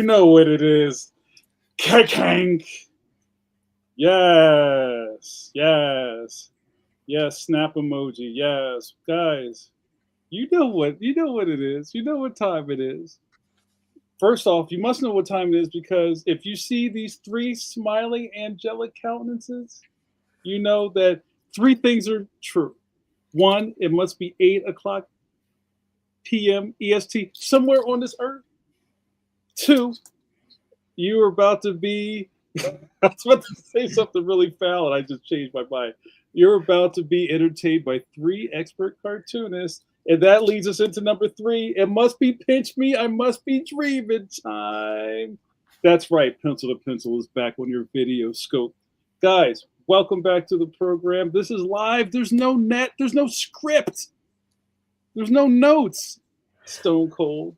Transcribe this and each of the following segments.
You know what it is. Kank. Yes. Yes. Yes. Snap emoji. Yes. Guys, you know what it is. You know what time it is. First off, you must know what time it is because if you see these three smiling angelic countenances, you know that three things are true. One, it must be 8 o'clock p.m. EST somewhere on this earth. Two, you are about to be. I was about to say something really foul, and I just changed my mind. You're about to be entertained by three expert cartoonists, and that leads us into number three. It must be pinch me. I must be dreaming time. That's right. Pencil to Pencil is back on your video scope, guys. Welcome back to the program. This is live. There's no net. There's no script. There's no notes. Stone Cold.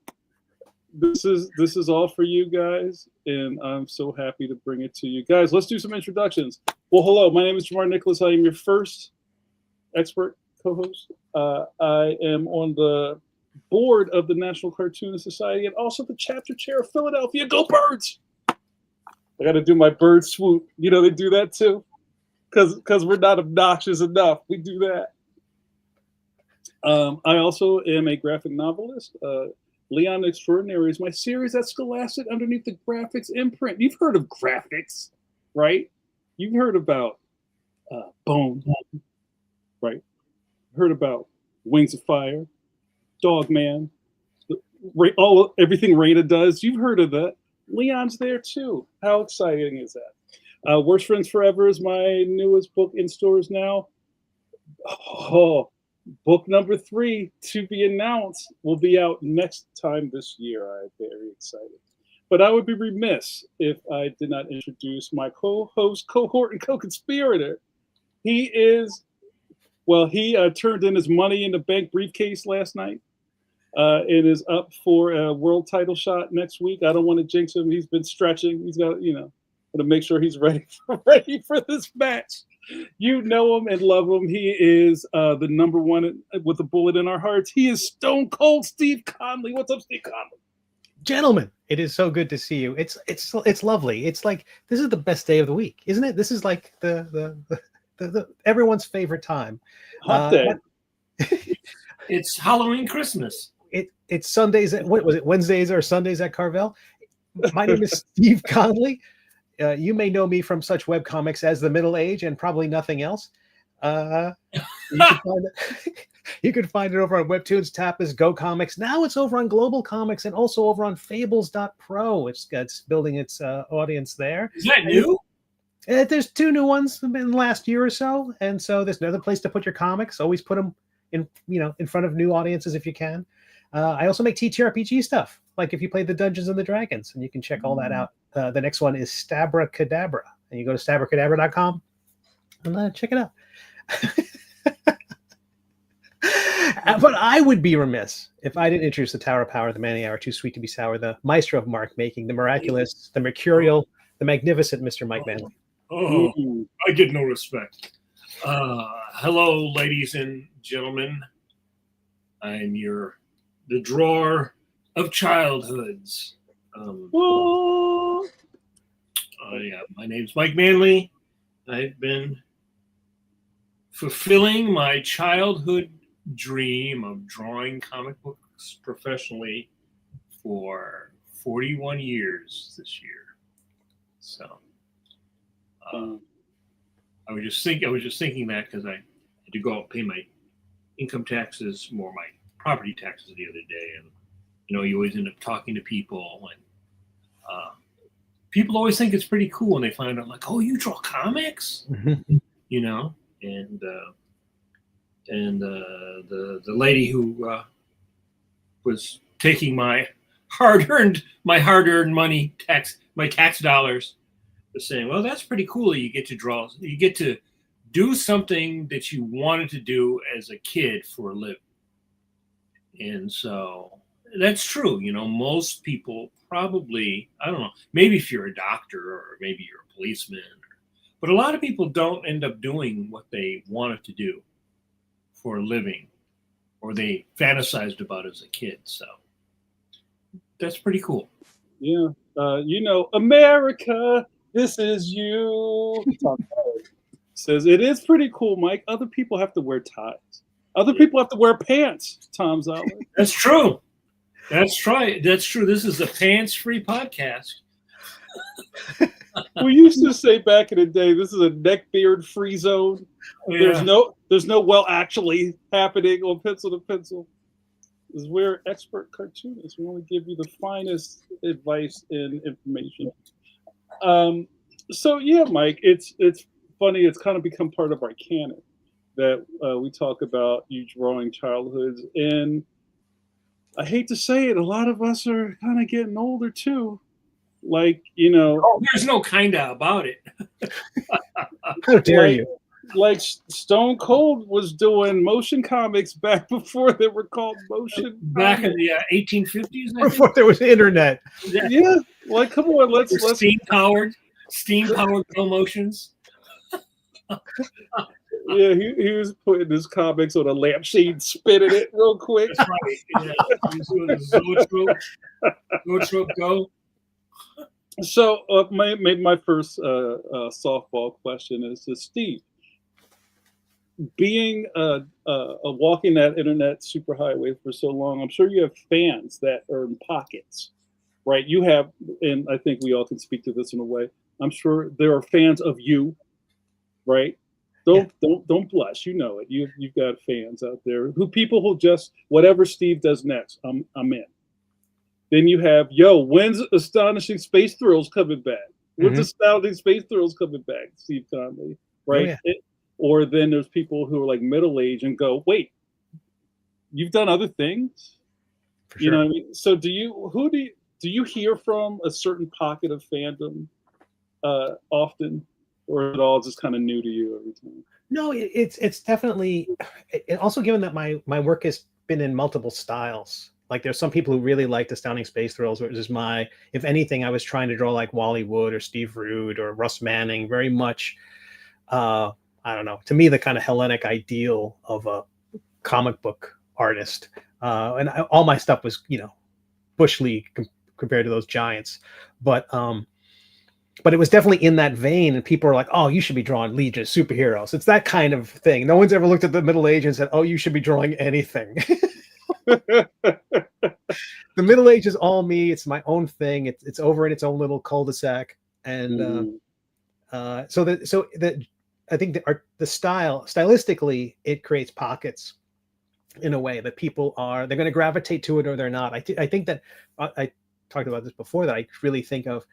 This is all for you guys, and I'm so happy to bring it to you guys. Let's do some introductions. Well, hello, my name is JAMAR NICHOLAS. I am your first expert co-host. I am on the board of the National Cartoonist Society and also the chapter chair of Philadelphia. Go Birds! I got to do my bird swoop. You know they do that too, because we're not obnoxious enough. We do that. I also am a graphic novelist. Leon Extraordinary is my series at Scholastic underneath the graphics imprint. You've heard of graphics, right? You've heard about Bone, right? Heard about Wings of Fire, Dogman, everything Raina does. You've heard of that. Leon's there too. How exciting is that? Worst Friends Forever is my newest book in stores now. Oh, book number 3 to be announced will be out next time this year. I'm very excited. But I would be remiss if I did not introduce my co-host, cohort, and co-conspirator. He turned in his money in the bank briefcase last night. It is up for a world title shot next week. I don't want to jinx him. He's been stretching. He's got, to make sure he's ready for this match. You know him and love him. He is the number one with a bullet in our hearts. He is Stone Cold Steve Conley. What's up, Steve Conley? Gentlemen, it is so good to see you. It's lovely. It's like this is the best day of the week, isn't it? This is like the everyone's favorite time. Hot day. It's Halloween, Christmas. It's Sundays. What was it? Wednesdays or Sundays at Carvel. My name is Steve Conley. You may know me from such webcomics as The Middle Age and probably nothing else. You can find it over on Webtoons, Tapas, Go Comics. Now it's over on Global Comics and also over on Fables.pro. It's building its audience there. Is that new? There's 2 new ones in the last year or so, and so there's another place to put your comics. Always put them in front of new audiences if you can. I also make TTRPG stuff, like if you play the Dungeons and the Dragons, and you can check all that out. The next one is Stabracadabra, and you go to stabracadabra.com and check it out. But I would be remiss if I didn't introduce the Tower of Power, the Man of the Hour, Too Sweet to Be Sour, the Maestro of Mark Making, the Miraculous, the Mercurial, the Magnificent Mr. Mike Manley. Oh, I get no respect. Hello, ladies and gentlemen. I'm the drawer of childhoods. My name's Mike Manley. I've been fulfilling my childhood dream of drawing comic books professionally for 41 years this year. So I was just thinking that because I had to go out and pay my income taxes, more my property taxes the other day, and you always end up talking to people, and people always think it's pretty cool when they find out, like, oh, you draw comics, and the lady who was taking my hard-earned money, my tax dollars, was saying, well, that's pretty cool. You get to draw. You get to do something that you wanted to do as a kid for a living. And so that's true. Most people probably, I don't know, maybe if you're a doctor or maybe you're a policeman, but a lot of people don't end up doing what they wanted to do for a living or they fantasized about as a kid. So that's pretty cool. Yeah. You know, America, this is you. Tom Zoller says it is pretty cool, Mike. Other people have to wear ties. Other people have to wear pants. Tom Zoller. That's true. That's right. That's true. This is a pants-free podcast. We used to say back in the day, this is a neck beard free zone. Yeah. There's no well actually happening on pencil to pencil. Is we're expert cartoonists. We only give you the finest advice and information. So yeah, Mike, it's funny. It's kind of become part of our canon that we talk about you drawing childhoods, and I hate to say it, a lot of us are kind of getting older too. Like, you know, There's no kinda about it. How dare you? Like Stone Cold was doing motion comics back before they were called motion. Back in the 1850s, Before there was internet. Yeah, like come on, let's steam powered promotions. Yeah, he was putting his comics on a lampshade, spinning it real quick. That's right. Yeah. Zoetrope go. So my first softball question is to Steve. Being walking that internet superhighway for so long, I'm sure you have fans that are in pockets, right? You have, and I think we all can speak to this in a way. I'm sure there are fans of you, right? Don't blush. You know it. You've got fans out there who just whatever Steve does next, I'm in. Then you have, when's Astonishing Space Thrills coming back? When's Astounding Space Thrills coming back, Steve Conley? Right? Oh, yeah. Or then there's people who are like middle age and go, wait, you've done other things? For sure. You know what I mean? So do you hear from a certain pocket of fandom often, or is it all just kind of new to you every time? No, it's definitely. Also, given that my work has been in multiple styles, like there's some people who really liked Astounding Space Thrills, which is if anything, I was trying to draw like Wally Wood or Steve Rude or Russ Manning, very much. I don't know. To me, the kind of Hellenic ideal of a comic book artist, and all my stuff was, Bush League compared to those giants, but it was definitely in that vein. And people are like, "Oh, you should be drawing Legion of Superheroes." It's that kind of thing. No one's ever looked at the Middle Age and said, "Oh, you should be drawing anything." The Middle Age is all me. It's my own thing. It's over in its own little cul-de-sac, and I think the stylistically, it creates pockets in a way that they're going to gravitate to it or they're not. I think that I talked about this before, that I really think of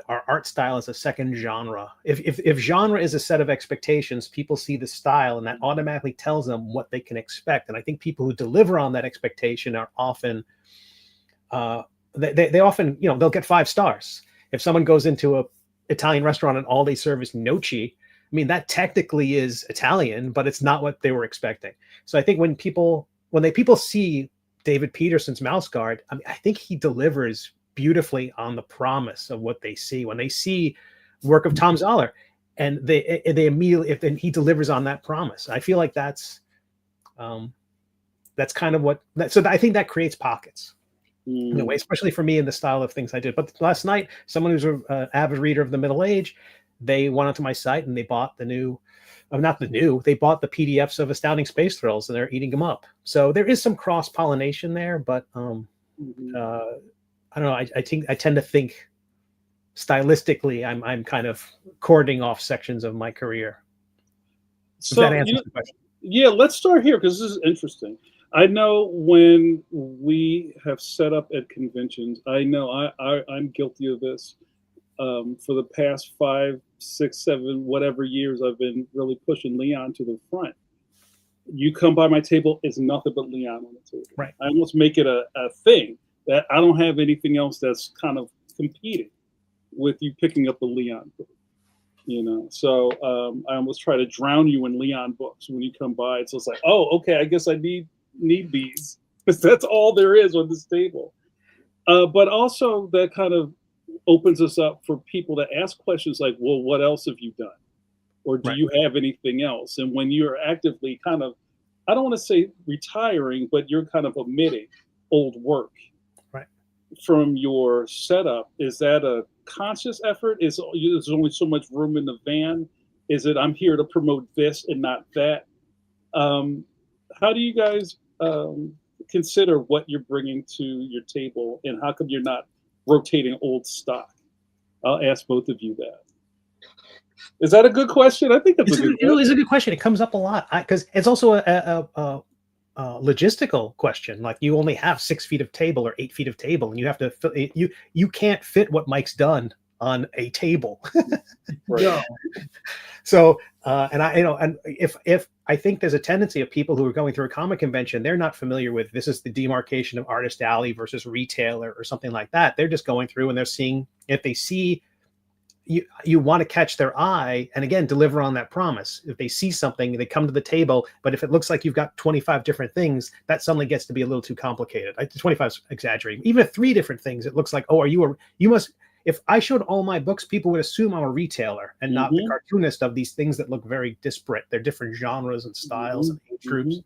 our art style as a second genre. If genre is a set of expectations, people see the style and that automatically tells them what they can expect. And I think people who deliver on that expectation are often, they often, they'll get 5 stars. If someone goes into a Italian restaurant and all they serve is gnocchi, I mean, that technically is Italian, but it's not what they were expecting. So I think when people see David Peterson's Mouse Guard, I think he delivers beautifully on the promise of what they see. When they see work of Tom Zoller, and they immediately, and he delivers on that promise. I feel like that's kind of what. So I think that creates pockets. In a way, especially for me in the style of things I did. But last night, someone who's an avid reader of the Middle Age, they went onto my site and they bought they bought the PDFs of Astounding Space Thrills, and they're eating them up. So there is some cross-pollination there, but I don't know. I tend to think stylistically, I'm kind of cording off sections of my career. So that answers the question. Yeah, let's start here because this is interesting. I know when we have set up at conventions, I know I'm guilty of this. For the past 5, 6, 7, whatever years, I've been really pushing Leon to the front. You come by my table, it's nothing but Leon on the table. Right. I almost make it a thing that I don't have anything else that's kind of competing with you picking up a Leon book. So I almost try to drown you in Leon books when you come by. So it's like, oh, okay, I guess I need these, because that's all there is on this table. But also that kind of opens us up for people to ask questions like, well, what else have you done? Or do you have anything else? And when you're actively kind of, I don't want to say retiring, but you're kind of omitting old work. Right. from your setup, is that a conscious effort? Is there's only so much room in the van? Is it I'm here to promote this and not that? Um, how do you guys consider what you're bringing to your table, and how come you're not rotating old stock? I'll ask both of you that. Is that a good question? I think that's a good question. It's a good question. It comes up a lot because it's also a logistical question. Like you only have 6 feet of table or 8 feet of table, and you have to you can't fit what Mike's done on a table. Right. No. So and if I think there's a tendency of people who are going through a comic convention, they're not familiar with this is the demarcation of artist alley versus retailer or something like that. They're just going through and they're seeing if they see you want to catch their eye and again deliver on that promise. If they see something, they come to the table, but if it looks like you've got 25 different things, that suddenly gets to be a little too complicated. 25 is exaggerating. Even 3 different things, it looks like, oh, you must. If I showed all my books, people would assume I'm a retailer and not the cartoonist of these things that look very disparate. They're different genres and styles and age groups.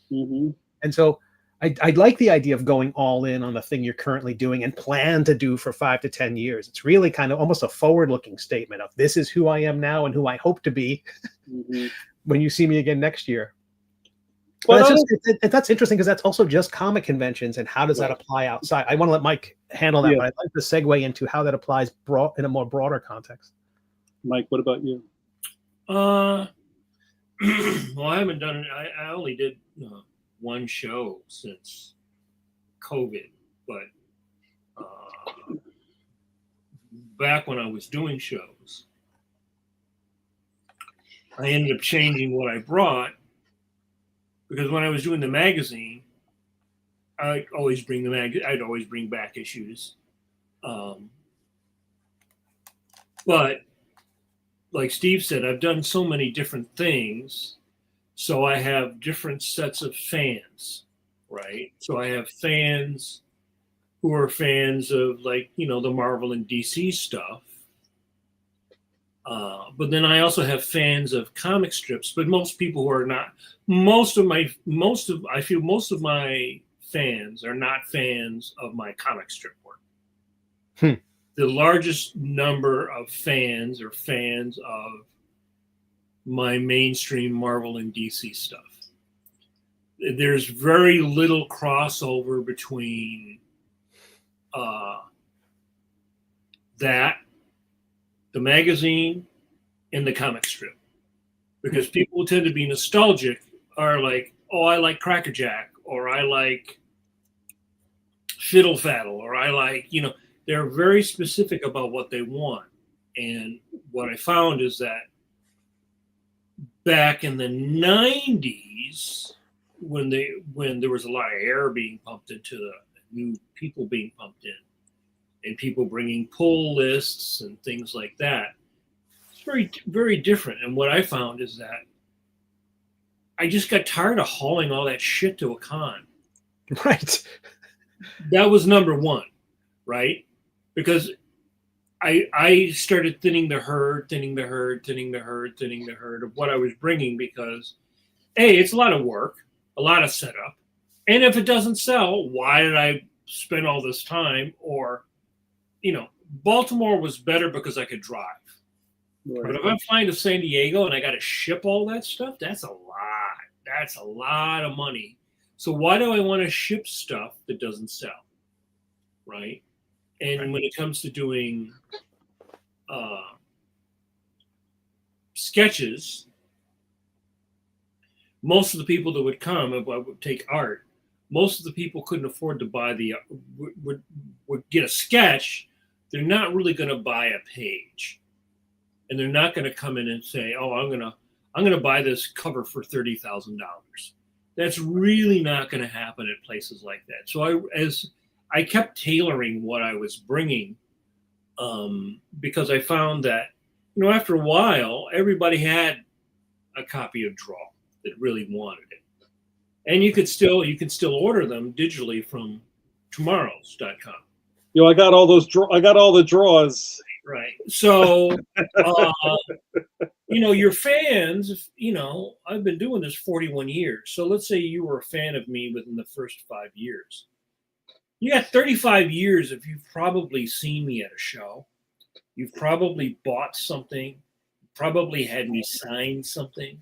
And so I like the idea of going all in on the thing you're currently doing and plan to do for 5 to 10 years. It's really kind of almost a forward-looking statement of this is who I am now and who I hope to be when you see me again next year. Well, that's interesting because that's also just comic conventions, and how does that apply outside? I want to let Mike handle that, but I'd like to segue into how that applies in a more broader context. Mike, what about you? Well, I haven't done it. I only did one show since COVID, but back when I was doing shows, I ended up changing what I brought. Because when I was doing the magazine, I'd always bring back issues. But like Steve said, I've done so many different things. So I have different sets of fans, right? So I have fans who are fans of the Marvel and DC stuff. But then I also have fans of comic strips, but most people who are not, most of my fans are not fans of my comic strip work. The largest number of fans are fans of my mainstream Marvel and DC stuff. There's very little crossover between that, the magazine, and the comic strip, because people tend to be nostalgic, are like, oh, I like Crackerjack, or I like Fiddle Faddle, or I like, they're very specific about what they want. And what I found is that back in the 90s, when there was a lot of air being pumped into the new people being pumped in, and people bringing pull lists and things like that, it's very, very different. And what I found is that I just got tired of hauling all that shit to a con. Right. That was number one, right? Because I started thinning the herd of what I was bringing, because A, it's a lot of work, a lot of setup. And if it doesn't sell, why did I spend all this time? Or, Baltimore was better because I could drive. Right. But if I'm flying to San Diego and I got to ship all that stuff, that's a lot. That's a lot of money. So why do I want to ship stuff that doesn't sell? Right? And when it comes to doing sketches, most of the people that would come, if I would take art, most of the people couldn't afford to buy would get a sketch. They're not really going to buy a page, and they're not going to come in and say, "Oh, I'm going to buy this cover for $30,000." That's really not going to happen at places like that. So I kept tailoring what I was bringing, because I found that after a while everybody had a copy of Draw that really wanted it, and you can still order them digitally from tomorrows.com. I got all the draws. Right. So, your fans, I've been doing this 41 years. So let's say you were a fan of me within the first 5 years. You got 35 years if you've probably seen me at a show. You've probably bought something, probably had me sign something.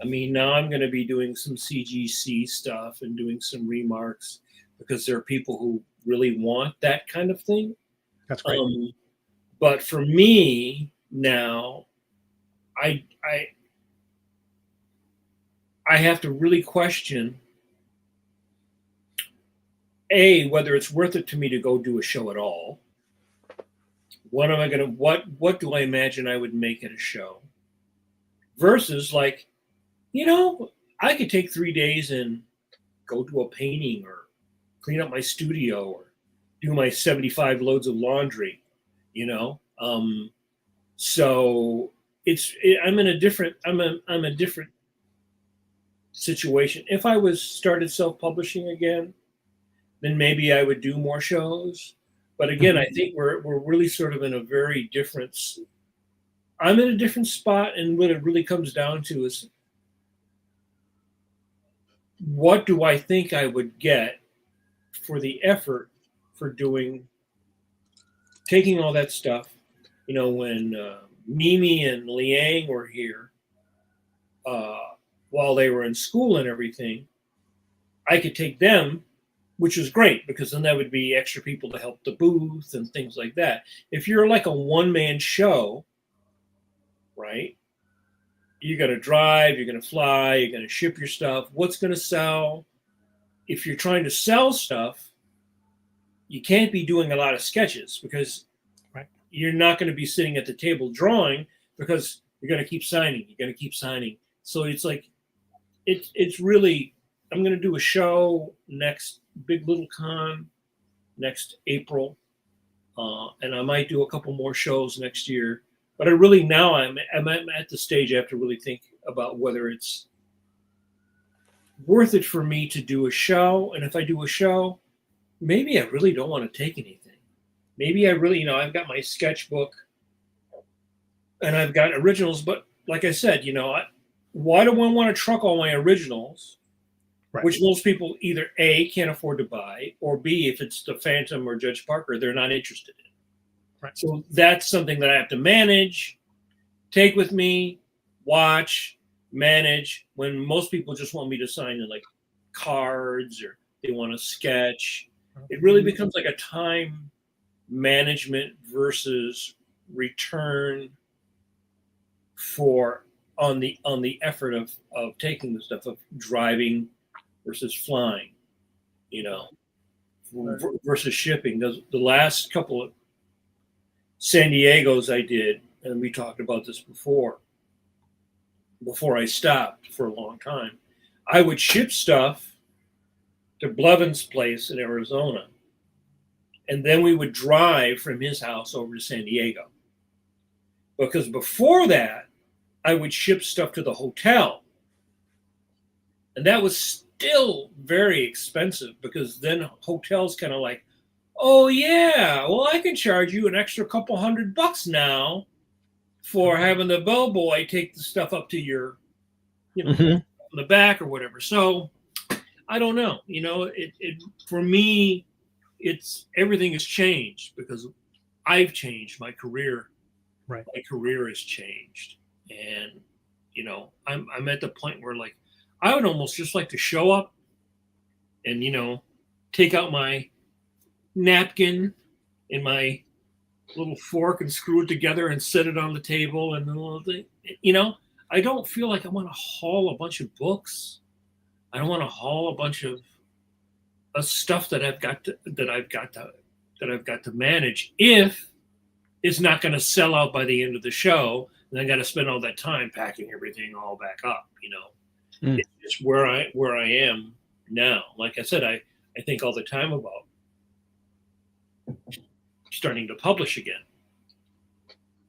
I mean, now I'm going to be doing some CGC stuff and doing some remarks because there are people who really want that kind of thing. That's great. But for me now, I have to really question whether it's worth it to me to go do a show at all. What do I imagine I would make at a show? Versus like, I could take 3 days and go do a painting or clean up my studio or do my 75 loads of laundry, So I'm in a different situation. If I was started self-publishing again, then maybe I would do more shows. But again, I think we're really sort of in a very different. I'm in a different spot, and what it really comes down to is, what do I think I would get for the effort for taking all that stuff? When Mimi and Liang were here, while they were in school and everything, I could take them, which was great because then that would be extra people to help the booth and things like that. If you're like a one-man show, right? You're going to drive, you're going to fly, you're going to ship your stuff. What's going to sell? If you're trying to sell stuff, you can't be doing a lot of sketches because you're not going to be sitting at the table drawing because you're going to keep signing. You're going to keep signing. So it's like, it's really, I'm going to do a show next Big Little Con next April. And I might do a couple more shows next year. But I'm at the stage I have to really think about whether it's worth it for me to do a show. And if I do a show, maybe I really don't want to take anything. Maybe I really, I've got my sketchbook and I've got originals. But like I said, why do I want to truck all my originals? Right. Which most people either A, can't afford to buy, or B, if it's the Phantom or Judge Parker, they're not interested in. Right. So that's something that I have to manage, take with me, watch, manage, when most people just want me to sign in like cards or they want to sketch. It really becomes like a time management versus return on the effort of taking the stuff, of driving versus flying, versus shipping. The last couple of San Diego's I did, and we talked about this before I stopped for a long time, I would ship stuff to Blevin's place in Arizona, and then we would drive from his house over to San Diego. Because before that, I would ship stuff to the hotel, and that was still very expensive because then hotels kind of like, oh yeah, well I can charge you an extra couple $100 now for having the bellboy take the stuff up to your, on the back or whatever. So I don't know, it for me, it's everything has changed because I've changed my career. Right. My career has changed, and I'm at the point where like I would almost just like to show up and take out my napkin and my little fork and screw it together and set it on the table and the little thing. I don't feel like I want to haul a bunch of books. I don't want to haul a bunch of stuff that I've got to manage if it's not going to sell out by the end of the show, and I got to spend all that time packing everything all back up. It's where I am now. Like I said, I think all the time about starting to publish again,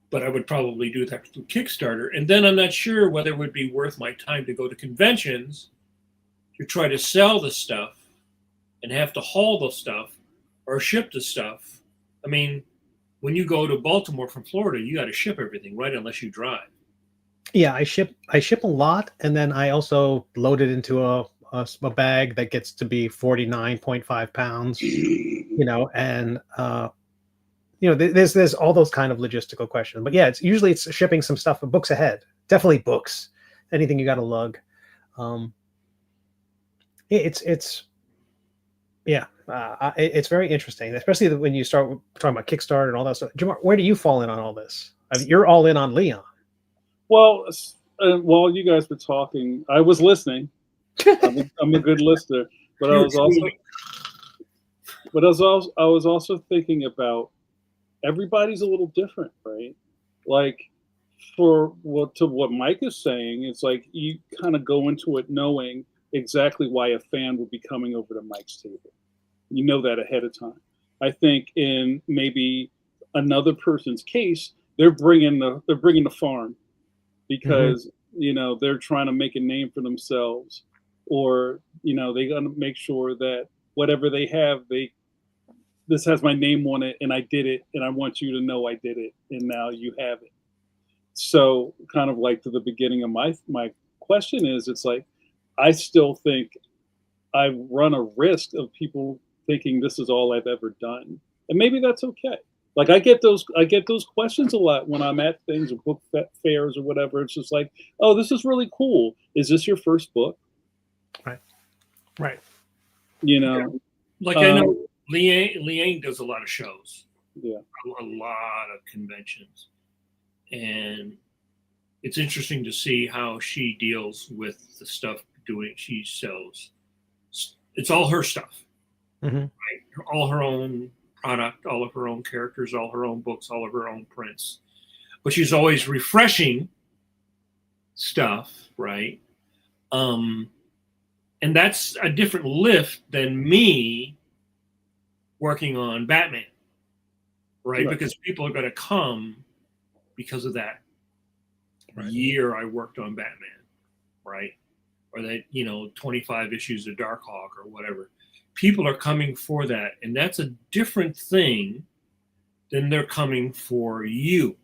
but I would probably do that through Kickstarter, and then I'm not sure whether it would be worth my time to go to conventions to try to sell the stuff and have to haul the stuff or ship the stuff. I mean, when you go to Baltimore from Florida, you got to ship everything, right? Unless you drive. Yeah, I ship a lot, and then I also load it into a a bag that gets to be 49.5 pounds, and there's all those kind of logistical questions. But yeah, it's shipping some stuff, books ahead. Definitely books. Anything you got to lug. It's very interesting, especially when you start talking about Kickstarter and all that stuff. Jamar, where do you fall in on all this? I mean, you're all in on Leon. Well, while you guys were talking, I was listening. I'm a good listener, but I was also thinking about everybody's a little different, right? Like to what Mike is saying, it's like you kind of go into it knowing exactly why a fan would be coming over to Mike's table. You know that ahead of time. I think in maybe another person's case, they're bringing the farm because they're trying to make a name for themselves, or they got to make sure that whatever they have, this has my name on it, and I did it, and I want you to know I did it, and now you have it. So kind of like to the beginning of my question is, it's like I still think I run a risk of people thinking this is all I've ever done, and maybe that's okay. Like I get those questions a lot when I'm at things or book fairs or whatever. It's just like, oh, this is really cool. Is this your first book? Right. Like I know Leanne does a lot of shows. Yeah. A lot of conventions. And it's interesting to see how she deals with the stuff she sells. It's all her stuff. Right? All her own product, all of her own characters, all her own books, all of her own prints. But she's always refreshing stuff, right? And that's a different lift than me working on Batman, right? Because people are going to come because of that year I worked on Batman, right? Or that, 25 issues of Darkhawk or whatever. People are coming for that, and that's a different thing than they're coming for you.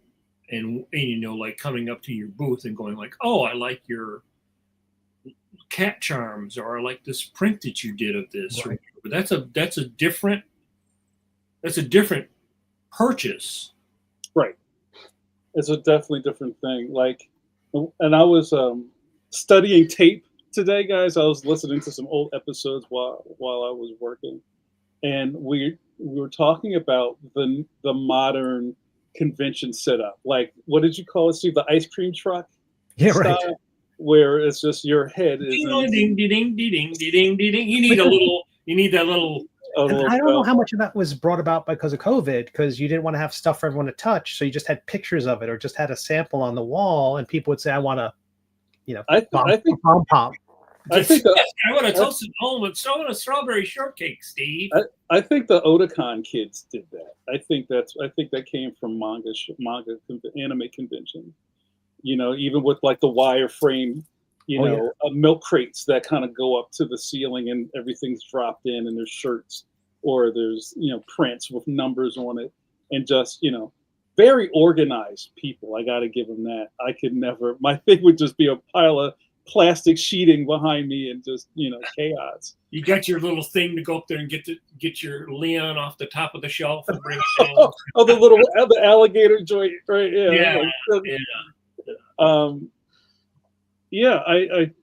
And like coming up to your booth and going like, oh, I like your cat charms, or I like this print that you did of this. Right. But that's a different purchase. Right. It's a definitely different thing. Like, and I was studying tape today, guys. I was listening to some old episodes while I was working, and we were talking about the modern convention setup. Like, what did you call it, Steve? The ice cream truck? Yeah, style, right. Where it's just your head is ding, ding, ding, ding, ding, ding. You need that little. I don't know how much of that was brought about because of COVID, because you didn't want to have stuff for everyone to touch, so you just had pictures of it or just had a sample on the wall, and people would say, "I want to, bomb pop." I want a toasted almond, so a strawberry shortcake, Steve. I think the Otakon kids did that. I think that came from manga anime convention. Even with like the wireframe, milk crates that kind of go up to the ceiling and everything's dropped in, and there's shirts or there's prints with numbers on it, and just very organized people. I got to give them that. I could never. My thing would just be a pile of plastic sheeting behind me and just chaos. You got your little thing to go up there and get your Leon off the top of the shelf and bring it down. the alligator joint, right? I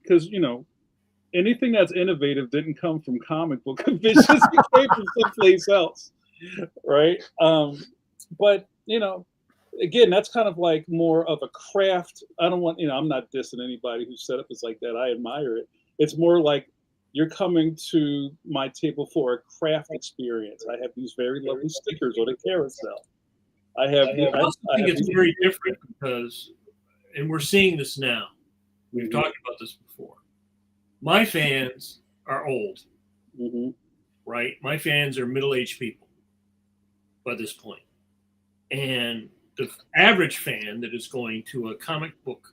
because anything that's innovative didn't come from comic book conventions. It came from someplace else, right? But again, that's kind of like more of a craft. I don't want, I'm not dissing anybody whose setup is like that. I admire it. It's more like you're coming to my table for a craft experience. I have these very lovely stickers on a carousel. I think it's very different because, and we're seeing this now. We've talked about this before. My fans are old, right? My fans are middle-aged people by this point. And the average fan that is going to a comic book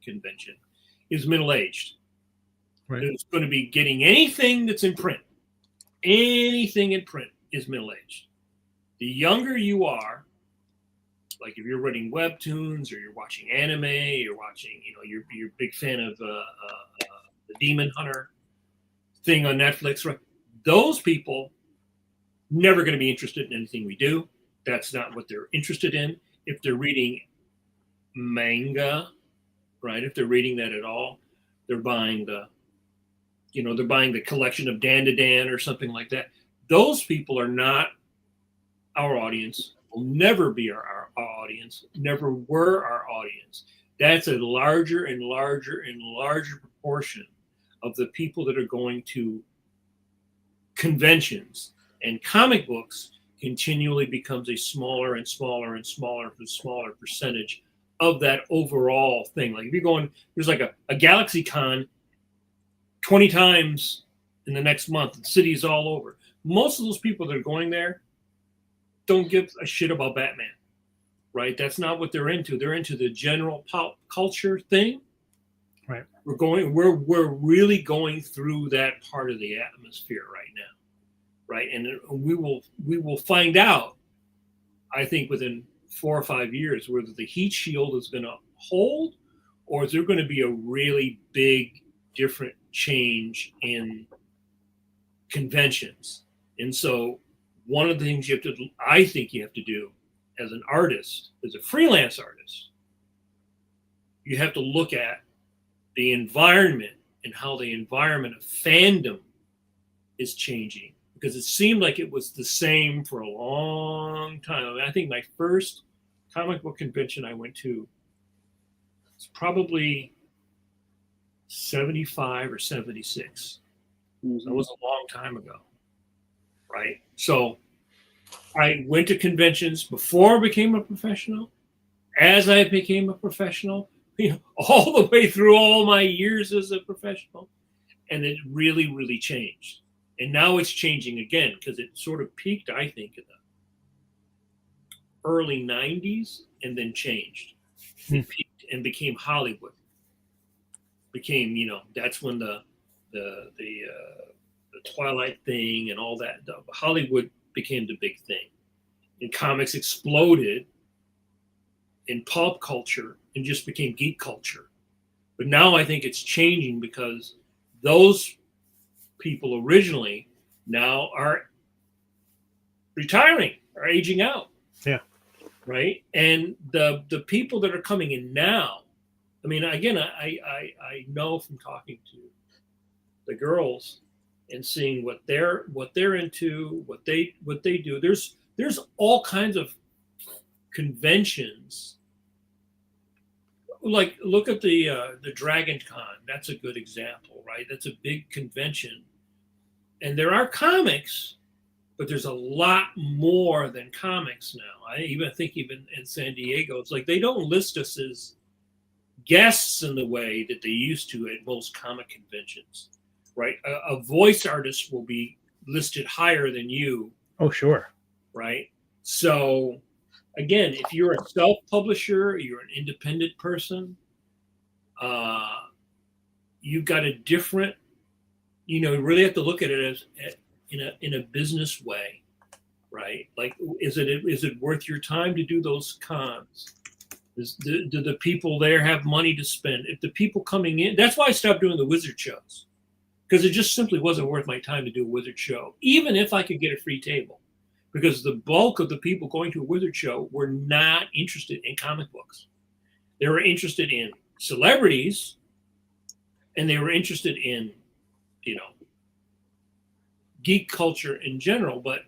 convention is middle-aged. Right. It's going to be getting anything that's in print. Anything in print is middle-aged. The younger you are, like if you're reading webtoons or you're watching anime, you're watching, you're a big fan of the Demon Hunter thing on Netflix, right? Those people never going to be interested in anything we do. That's not what they're interested in. If they're reading manga, right? If they're reading that at all, they're buying the collection of Dan to Dan or something like that. Those people are not our audience, will never be our audience, never were our audience. That's a larger and larger and larger proportion of the people that are going to conventions, and comic books continually becomes a smaller and smaller and smaller and smaller percentage of that overall thing. Like if you're going, there's like a Galaxy Con 20 times in the next month, the city's all over. Most of those people that are going there don't give a shit about Batman, right? That's not what they're into. They're into the general pop culture thing. Right. We're really going through that part of the atmosphere right now, right? And we will find out, I think, within 4 or 5 years whether the heat shield is going to hold, or is there going to be a really big, different change in conventions. And so one of the things I think you have to do as an artist, as a freelance artist, you have to look at the environment and how the environment of fandom is changing, because it seemed like it was the same for a long time. I mean, I think my first comic book convention I went to was probably 75 or 76. Mm-hmm. That was a long time ago, right? So I went to conventions before I became a professional, as I became a professional, all the way through all my years as a professional. And it really, really changed. And now it's changing again, because it sort of peaked, I think, in the early 90s and then changed. It peaked and became Hollywood. Became, that's when the Twilight thing and all that. Hollywood became the big thing. And comics exploded in pop culture and just became geek culture. But now I think it's changing, because those people originally now are retiring, are aging out. Yeah. Right. And the people that are coming in now, I mean, again, I know from talking to the girls and seeing what they're into, what they do. There's all kinds of conventions. Like, look at the Dragon Con. That's a good example, right? That's a big convention, and there are comics, but there's a lot more than comics now. I think even in San Diego, it's like they don't list us as guests in the way that they used to at most comic conventions, right? A voice artist will be listed higher than you. Oh, sure. Right? So again, if you're a self-publisher, you're an independent person, you've got a different, you really have to look at it as in a business way, right? Like, is it worth your time to do those cons? Do the people there have money to spend? If the people coming in, that's why I stopped doing the wizard shows, because it just simply wasn't worth my time to do a wizard show, even if I could get a free table. Because the bulk of the people going to a wizard show were not interested in comic books. They were interested in celebrities, and they were interested in, geek culture in general, but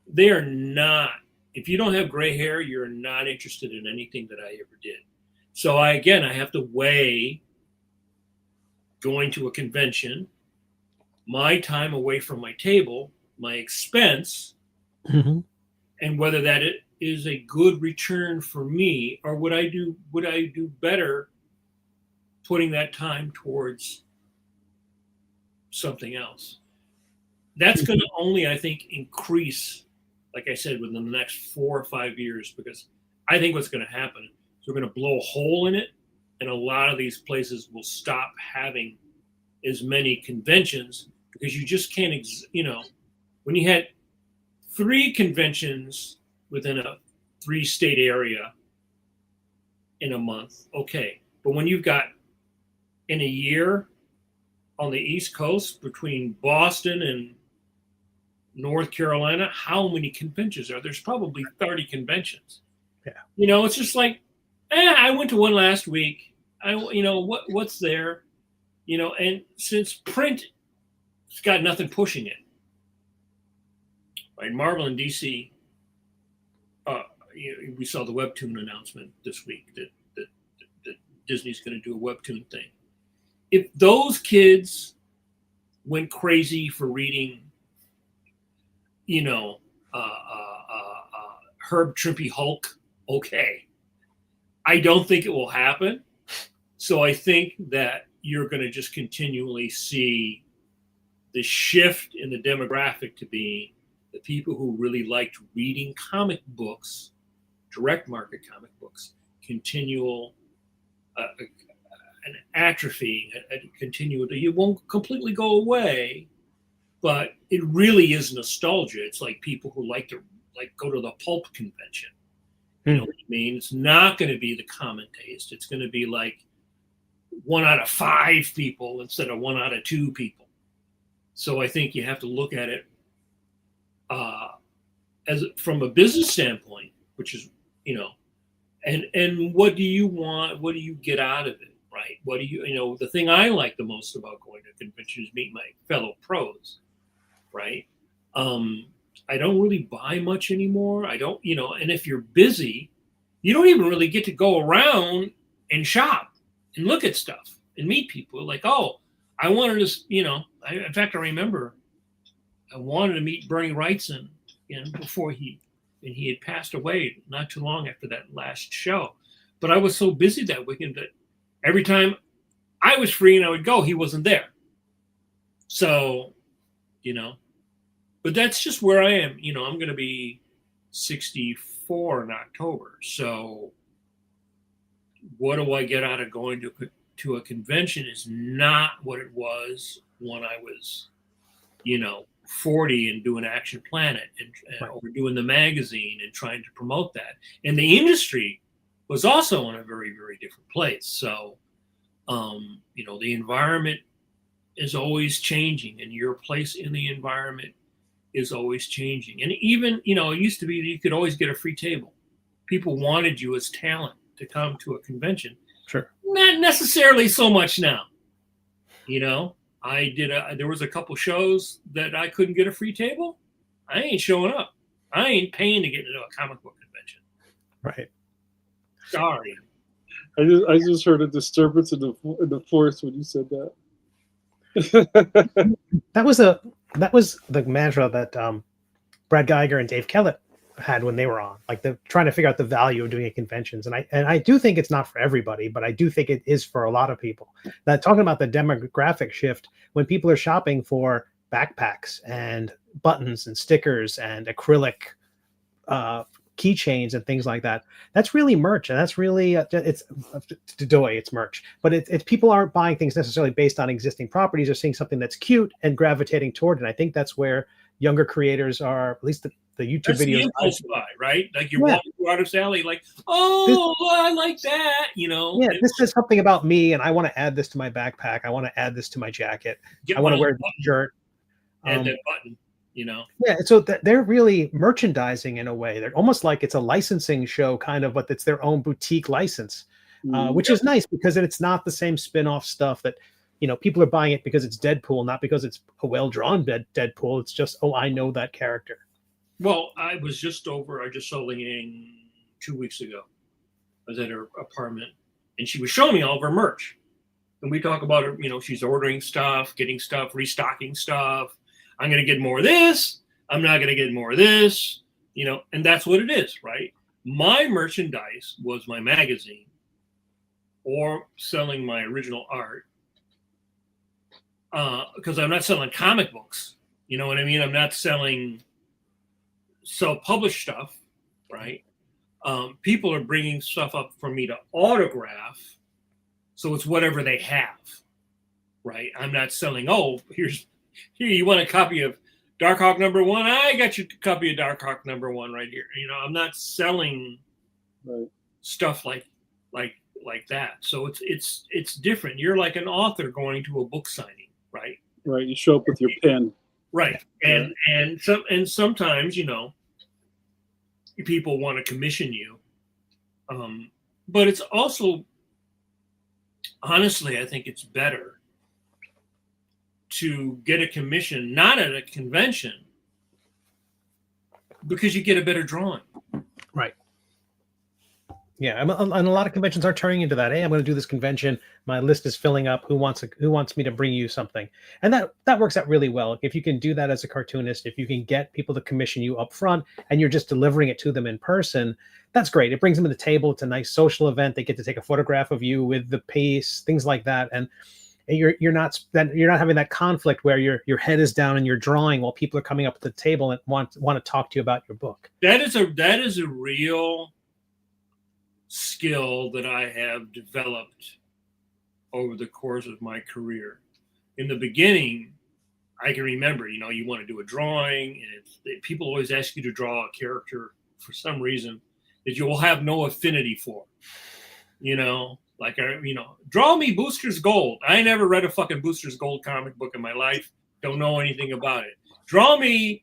they are not, if you don't have gray hair, you're not interested in anything that I ever did. So I have to weigh going to a convention, my time away from my table, my expense, Mm-hmm. and whether that is a good return for me, or would I do better putting that time towards something else. That's going to only, I think, increase, like I said, within the next 4 or 5 years, because I think what's going to happen is we're going to blow a hole in it, and a lot of these places will stop having as many conventions, because you just can't, when you had 3 conventions within a 3-state area in a month, okay. But when you've got, in a year, on the East Coast between Boston and North Carolina, how many conventions are there? There's probably 30 conventions. Yeah. You know, it's just like, I went to one last week. What's there? You know, and since print, it's got nothing pushing it. Right, Marvel and DC. We saw the webtoon announcement this week that Disney's going to do a webtoon thing. If those kids went crazy for reading, Herb Trimpe Hulk, okay. I don't think it will happen. So I think that you're going to just continually see the shift in the demographic to be the people who really liked reading comic books, direct market comic books, continual an atrophy, it won't completely go away, but it really is nostalgia. It's like people who like to go to the pulp convention. You know what I mean? It's not going to be the common taste. It's going to be like 1 out of 5 people instead of 1 out of 2 people. So I think you have to look at it as from a business standpoint, which is, and what do you want? What do you get out of it, right? What do you, the thing I like the most about going to conventions is meet my fellow pros, right? I don't really buy much anymore. I don't, and if you're busy, you don't even really get to go around and shop and look at stuff and meet people. Like, oh, I wanted to, in fact, I remember I wanted to meet Bernie Wrightson, before he had passed away not too long after that last show. But I was so busy that weekend that every time I was free and I would go, he wasn't there. So, but that's just where I am. I'm going to be 64 in October. So what do I get out of going to a convention is not what it was when I was, 40 and doing Action Planet and or doing the magazine and trying to promote that. And the industry was also in a very, very different place. So, the environment is always changing and your place in the environment is always changing. And even, it used to be that you could always get a free table. People wanted you as talent to come to a convention. Sure. Not necessarily so much now. There was a couple shows that I couldn't get a free table. I ain't showing up. I ain't paying to get into a comic book convention. Right. Sorry. I just heard a disturbance in the force when you said that. That was the mantra that Brad Geiger and Dave Kellett had when they were on, like trying to figure out the value of doing it conventions. And I do think it's not for everybody, but I do think it is for a lot of people. That talking about the demographic shift, when people are shopping for backpacks and buttons and stickers and acrylic keychains and things like that, that's really merch. And that's really, it's merch, but it's people aren't buying things necessarily based on existing properties. They're seeing something that's cute and gravitating toward it. And I think that's where younger creators are, at least the YouTube that's videos. The impulse buy, right? Like you're walking through Artist Alley, like, I like that, Yeah, this is something about me, and I want to add this to my backpack. I want to add this to my jacket. I want to wear this shirt. And that button, Yeah, so they're really merchandising in a way. They're almost like it's a licensing show, kind of, but it's their own boutique license, which is nice because it's not the same spin-off stuff that, people are buying it because it's Deadpool, not because it's a well-drawn Deadpool. It's just, I know that character. Well, I just saw Ling 2 weeks ago. I was at her apartment, and she was showing me all of her merch. And we talk about her, she's ordering stuff, getting stuff, restocking stuff. I'm going to get more of this. I'm not going to get more of this, and that's what it is, right? My merchandise was my magazine or selling my original art because I'm not selling comic books. You know what I mean? I'm not selling self-published stuff, right? People are bringing stuff up for me to autograph, so it's whatever they have, right? I'm not selling, here, you want a copy of Darkhawk #1? I got you a copy of Darkhawk #1 right here. I'm not selling stuff like that. So it's different. You're like an author going to a book signing, Right. You show up with your pen. Right. And sometimes, you know, people want to commission you. But it's also, honestly, I think it's better to get a commission not at a convention because you get a better drawing. Right. Yeah, and a lot of conventions are turning into that. Hey, I'm going to do this convention. My list is filling up. Who wants me to bring you something? And that works out really well. If you can do that as a cartoonist, if you can get people to commission you up front and you're just delivering it to them in person, that's great. It brings them to the table. It's a nice social event. They get to take a photograph of you with the piece, things like that. And you're not having that conflict where your head is down and you're drawing while people are coming up to the table and want to talk to you about your book. That is a real skill that I have developed over the course of my career. In the beginning, I can remember, you know, you want to do a drawing, and people always ask you to draw a character for some reason that you will have no affinity for. You know, like, you know, draw me Booster's Gold. I never read a fucking Booster's Gold comic book in my life. Don't know anything about it. Draw me,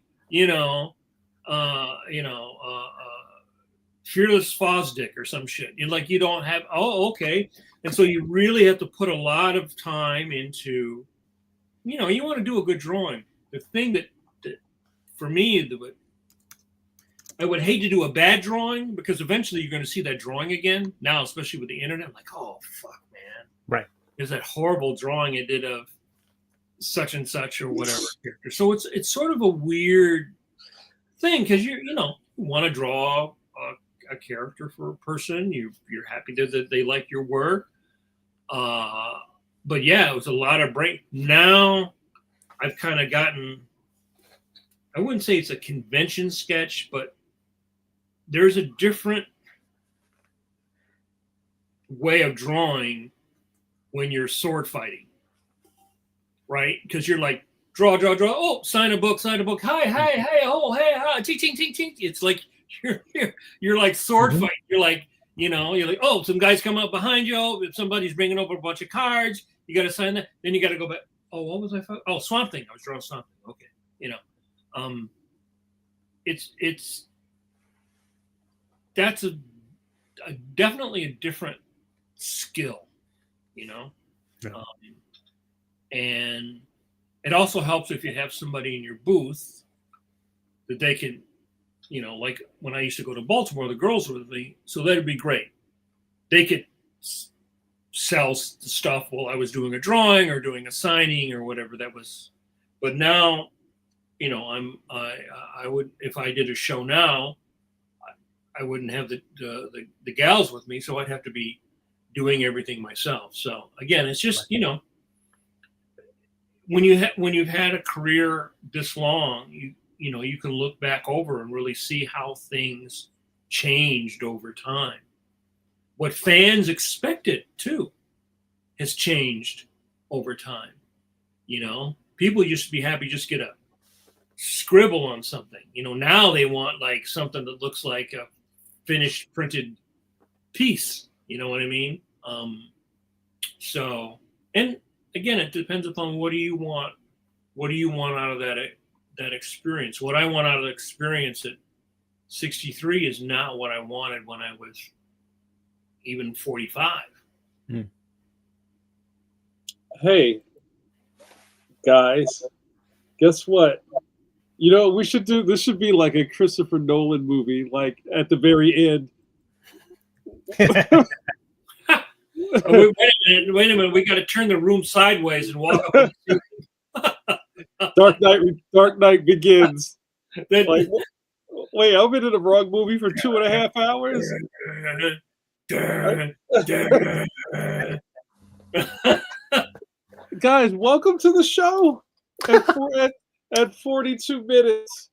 Fearless Fosdick or some shit. You're like, you don't have, oh, okay. And so you really have to put a lot of time into, you know, you want to do a good drawing. The thing that for me, I would hate to do a bad drawing because eventually you're going to see that drawing again. Now, especially with the internet, I'm like, oh, fuck, man. Right. There's that horrible drawing it did of such and such or whatever character. So it's sort of a weird thing because you want to draw a character for a person. You're happy that they like your work. But yeah, it was a lot of brain. Now I've kind of gotten, I wouldn't say it's a convention sketch, but there's a different way of drawing when you're sword fighting, right? Because you're like, draw. Oh, sign a book. Hi, oh, hey, hi, ting. It's like, you're like sword fighting. You're like, you're like, oh, some guys come up behind you. Oh, if somebody's bringing over a bunch of cards, you got to sign that. Then you got to go back. Oh, what was I? Oh, Swamp Thing. I was drawing Swamp Thing. Okay, it's that's definitely a different skill, Yeah. And it also helps if you have somebody in your booth that they can. Like when I used to go to Baltimore, the girls were with me, so that'd be great. They could sell stuff while I was doing a drawing or doing a signing or whatever that was. But now, I would, if I did a show now, I wouldn't have the gals with me, so I'd have to be doing everything myself. So again, it's just when you've had a career this long, you can look back over and really see how things changed over time. What fans expected too has changed over time. People used to be happy just get a scribble on something. Now they want like something that looks like a finished printed piece. You know what I mean? So, and again, it depends upon what do you want out of that experience. What I want out of the experience at 63 is not what I wanted when I was even 45. Hey, guys, guess what? We should do, this should be like a Christopher Nolan movie, like at the very end. Wait a minute. We got to turn the room sideways and walk up. Dark Knight Begins. Like, wait, I've been in the wrong movie for 2.5 hours. Guys, welcome to the show. At 42 minutes,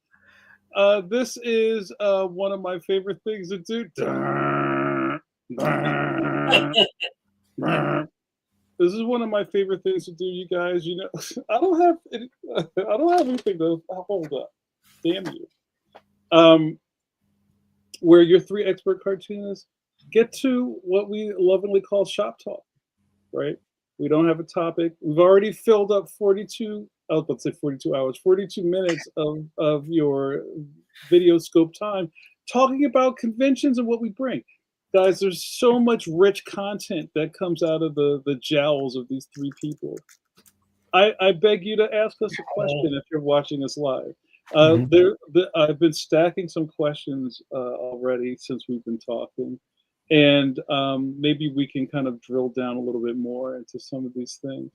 this is one of my favorite things to do. This is one of my favorite things to do, you guys. I don't have anything to hold up. Damn you. Where your three expert cartoonists get to what we lovingly call shop talk, right? We don't have a topic. We've already filled up 42 I was about to say 42 hours, 42 minutes of your video scope time talking about conventions and what we bring. Guys, there's so much rich content that comes out of the jowls of these three people. I beg you to ask us a question if you're watching us live. I've been stacking some questions already since we've been talking, and maybe we can kind of drill down a little bit more into some of these things.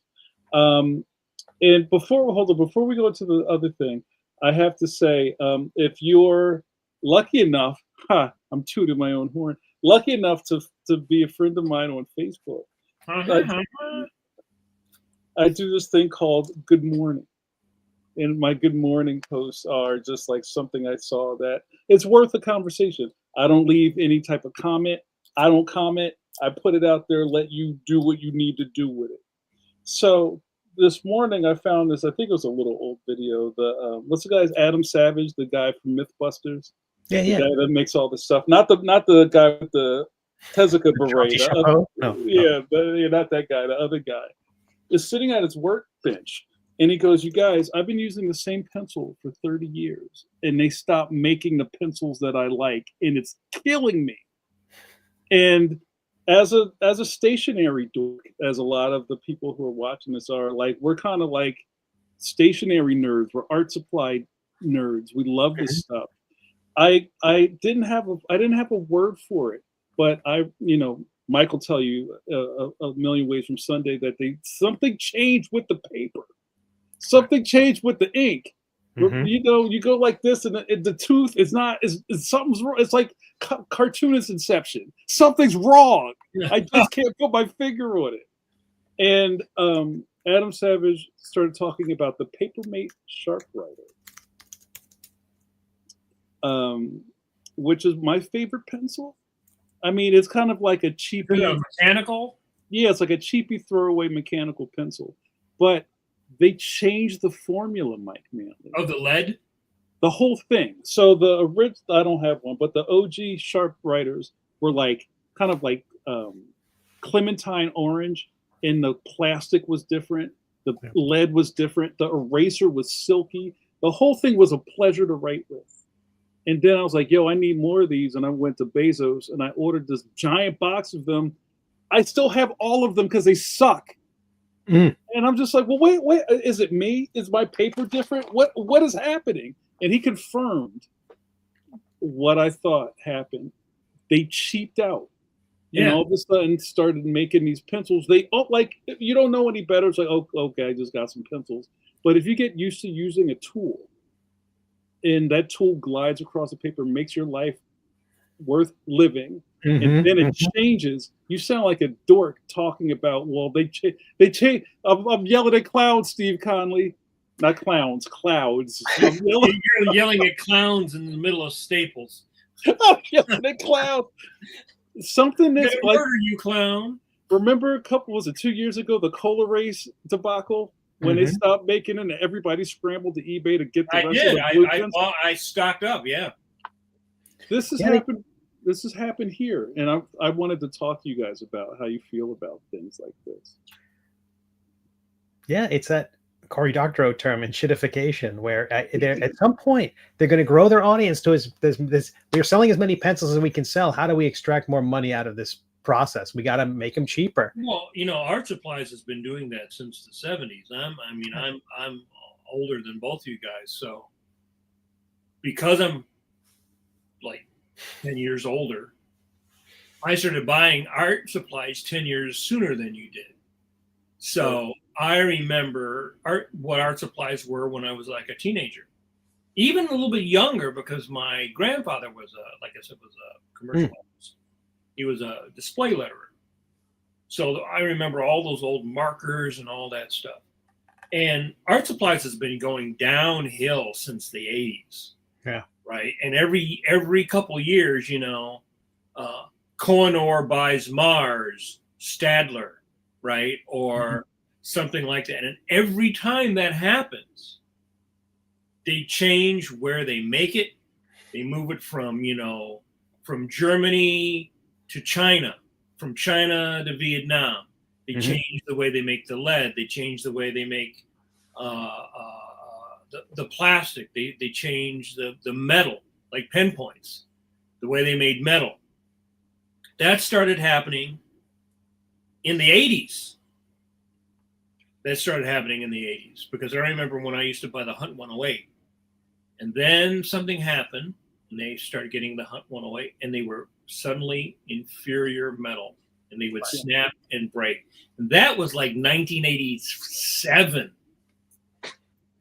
And before we go into the other thing, I have to say, if you're lucky enough, I'm tooting my own horn, lucky enough to be a friend of mine on Facebook, I do this thing called Good Morning. And my Good Morning posts are just like something I saw that it's worth a conversation. I don't leave any type of comment. I don't comment. I put it out there, let you do what you need to do with it. So this morning I found this, I think it was a little old video. What's the guy's Adam Savage, the guy from Mythbusters? Yeah, the guy that makes all this stuff. Not the guy with the Tezuka beret. Not that guy, the other guy. Is sitting at his workbench, and he goes, "You guys, I've been using the same pencil for 30 years, and they stopped making the pencils that I like, and it's killing me." And as a stationery dork, as a lot of the people who are watching this are, like, we're kind of like stationery nerds. We're art supply nerds. We love this stuff. I didn't have a word for it, but Mike will tell you a million ways from Sunday that something changed with the paper, something changed with the ink. You go like this, and the tooth is not is something's wrong. It's like cartoonist Inception. Something's wrong. I just can't put my finger on it. And Adam Savage started talking about the Papermate Sharpwriter, which is my favorite pencil. I mean, it's kind of like a cheapy mechanical. Yeah, it's like a cheapy throwaway mechanical pencil, but they changed the formula, Mike Manley. Oh, the lead, the whole thing. So the original, I don't have one, but the OG Sharpwriters were like kind of like clementine orange, and the plastic was different. The lead was different. The eraser was silky. The whole thing was a pleasure to write with. And then I was like, yo, I need more of these. And I went to Bezos and I ordered this giant box of them. I still have all of them because they suck. And I'm just like, well, wait, is it me? Is my paper different? What is happening? And he confirmed what I thought happened. They cheaped out. Yeah. And all of a sudden started making these pencils. Like, you don't know any better. It's like, oh, okay, I just got some pencils. But if you get used to using a tool, and that tool glides across the paper, makes your life worth living, and then it changes. You sound like a dork talking about, well, they change. I'm yelling at clouds, Steve Conley. Not clowns, clouds. You're yelling at clowns in the middle of Staples. I'm yelling at clouds. Something that's like, murder you, clown. Remember 2 years ago, the cola race debacle? When they stopped making it and everybody scrambled to eBay to get the rest of the blue pens? I stocked up, yeah. This has happened. This has happened here, and I wanted to talk to you guys about how you feel about things like this. Yeah, it's that Cory Doctorow term, shitification, where at some point they're going to grow their audience to this. We're selling as many pencils as we can sell. How do we extract more money out of this process? We got to make them cheaper. Well, Art Supplies has been doing that since the 70s. I'm older than both of you guys, so because I'm like 10 years older, I started buying art supplies 10 years sooner than you did. So I remember what art supplies were when I was like a teenager, even a little bit younger, because my grandfather was a commercial officer. He was a display letterer. So I remember all those old markers and all that stuff. And art supplies has been going downhill since the 80s. Yeah. Right. And every couple of years, Kohinoor buys Mars, Stadler, right? Or something like that. And every time that happens, they change where they make it. They move it from Germany to China, from China to Vietnam. They change the way they make the lead. They change the way they make the plastic. They changed the metal, like pen points, the way they made metal. That started happening in the 80s. That started happening in the 80s because I remember when I used to buy the Hunt 108, and then something happened, and they started getting the Hunt 108, and they were suddenly inferior metal, and they would snap and break. And that was like 1987,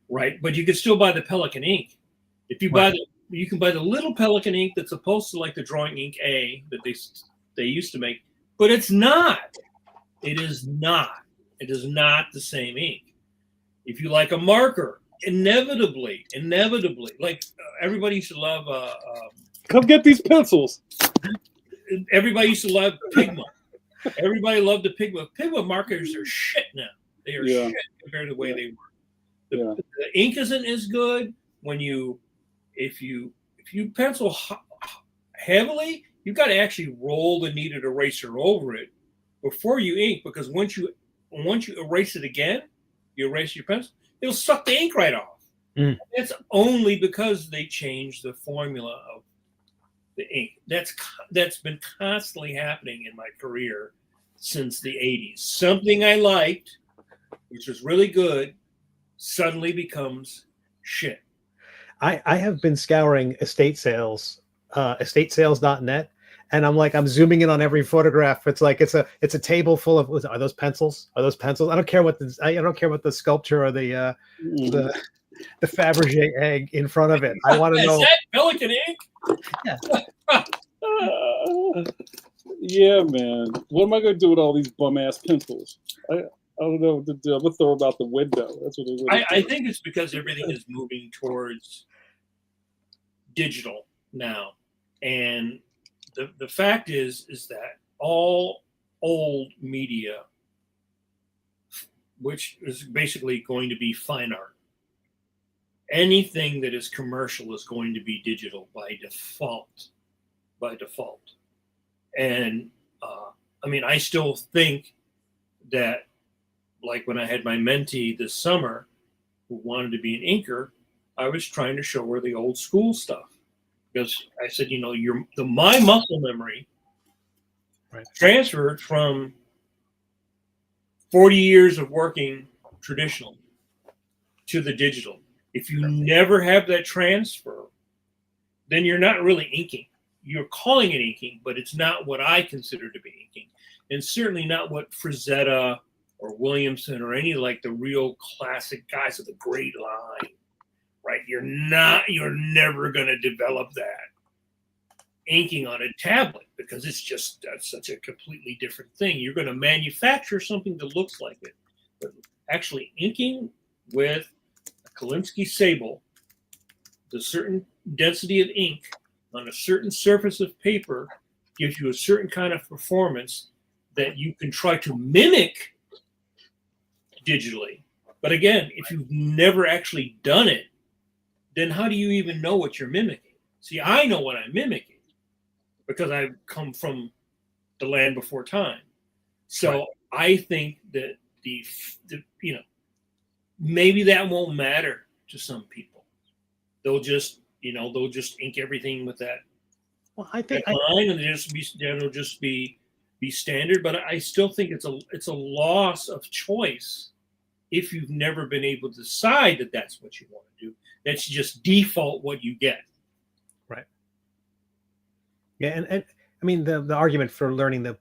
right? But you could still buy the Pelican ink. If you buy you can buy the little Pelican ink that's supposed to like the drawing ink A that they used to make, but it's not. It is not. It is not the same ink. If you like a marker, inevitably, like everybody used to love. Come get these pencils. Everybody used to love Pigma. Everybody loved the Pigma. Pigma markers are shit now. They are shit compared to the way they were. The ink isn't as good when if you pencil heavily, you've got to actually roll the kneaded eraser over it before you ink, because once you erase it again, you erase your pencil, it'll suck the ink right off. It's only because they changed the formula of the ink. That's been constantly happening in my career since the 80s. Something I liked, which was really good, suddenly becomes shit. I have been scouring estate sales, estatesales.net, and I'm zooming in on every photograph. It's like it's a table full of, are those pencils? Are those pencils? I don't care what the sculpture or the Fabergé egg in front of it. I want to know. Is that Pelican ink? Yeah. Yeah, man. What am I going to do with all these bum ass pencils? I don't know what to do. I'm going to throw them out the window. That's what I think it's because everything is moving towards digital now, and the fact is that all old media, which is basically going to be fine art, anything that is commercial is going to be digital by default. And I still think that, like when I had my mentee this summer who wanted to be an inker, I was trying to show her the old school stuff, because I said, my muscle memory transferred from 40 years of working traditionally to the digital. If you never have that transfer, then you're not really inking. You're calling it inking, but it's not what I consider to be inking, and certainly not what Frazetta or Williamson or any like the real classic guys with the great line, right? You're never going to develop that inking on a tablet, because that's such a completely different thing. You're going to manufacture something that looks like it, but actually inking with a Kolinsky Sable, the certain density of ink on a certain surface of paper gives you a certain kind of performance that you can try to mimic digitally. But again, if you've never actually done it, then how do you even know what you're mimicking? See, I know what I'm mimicking because I've come from the land before time. So I think that the maybe that won't matter to some people. They'll just ink everything with that. Well, I think line, and it'll just be standard. But I still think it's a loss of choice if you've never been able to decide that that's what you want to do. That's just default what you get. Right. Yeah, and I mean the argument for learning the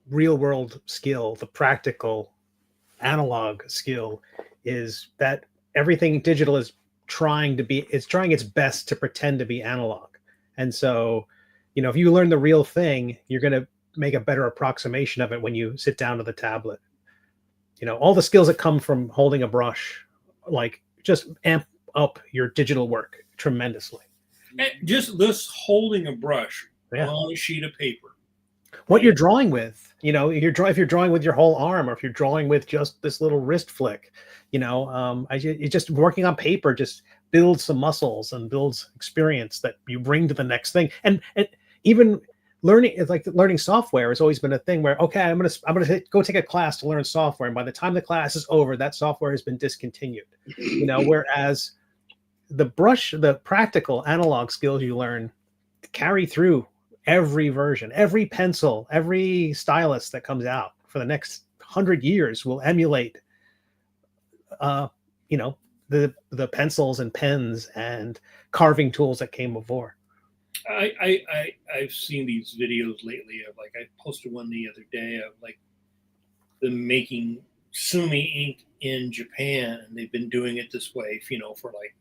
real world skill, the practical analog skill, is that everything digital is trying its best to pretend to be analog. And so, if you learn the real thing, you're going to make a better approximation of it when you sit down to the tablet. All the skills that come from holding a brush, like, just amp up your digital work tremendously. And just this holding a brush on a sheet of paper. What you're drawing with, if you're drawing with your whole arm, or if you're drawing with just this little wrist flick, it's just working on paper just builds some muscles and builds experience that you bring to the next thing. And even learning software has always been a thing where, okay, I'm gonna go take a class to learn software, and by the time the class is over, that software has been discontinued. Whereas the practical analog skills you learn carry through every version, every pencil, every stylus that comes out for the next 100 years will emulate the pencils and pens and carving tools that came before. I've seen these videos lately of, like, I posted one the other day of, like, them making sumi ink in Japan, and they've been doing it this way, for like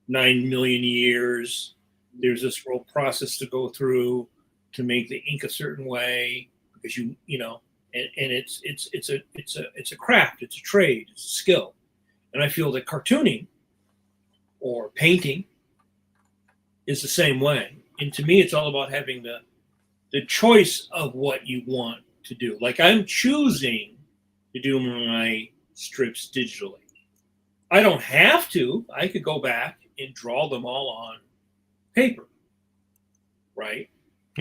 9 million years. There's this real process to go through to make the ink a certain way, because and it's a craft, it's a trade, it's a skill. And I feel that cartooning or painting is the same way. And to me, it's all about having the choice of what you want to do. Like, I'm choosing to do my strips digitally. I don't have to. I could go back and draw them all on paper, right?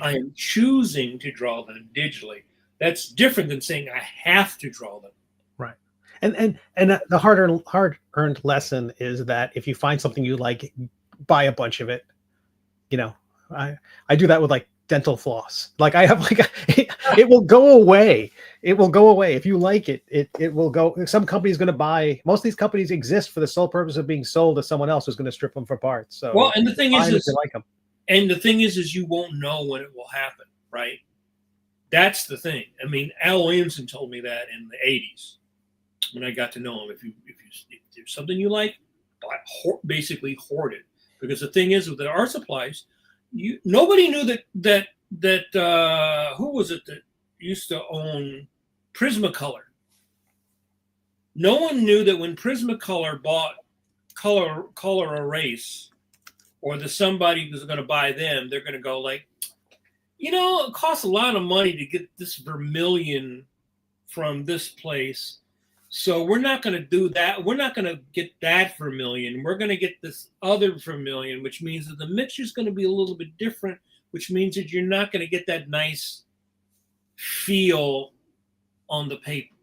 I am choosing to draw them digitally. That's different than saying I have to draw them. Right. And the hard-earned lesson is that if you find something you like, buy a bunch of it. I do that with, like, dental floss. Like, I have, like, it will go away. It will go away. If you like it, it will go. Some company's going to buy. Most of these companies exist for the sole purpose of being sold to someone else who's going to strip them for parts. So, well, and the thing is you like them. And the thing is you won't know when it will happen, right? That's the thing. I mean, Al Williamson told me that in the 80s when I got to know him. If there's something you like, basically hoard it. Because the thing is, with the art supplies, nobody knew that who was it that used to own Prismacolor? No one knew that when Prismacolor bought Color Erase, or somebody who's going to buy them, they're going to go like, it costs a lot of money to get this vermilion from this place. So we're not going to do that. We're not going to get that vermilion. We're going to get this other vermilion, which means that the mixture is going to be a little bit different, which means that you're not going to get that nice feel on the paper.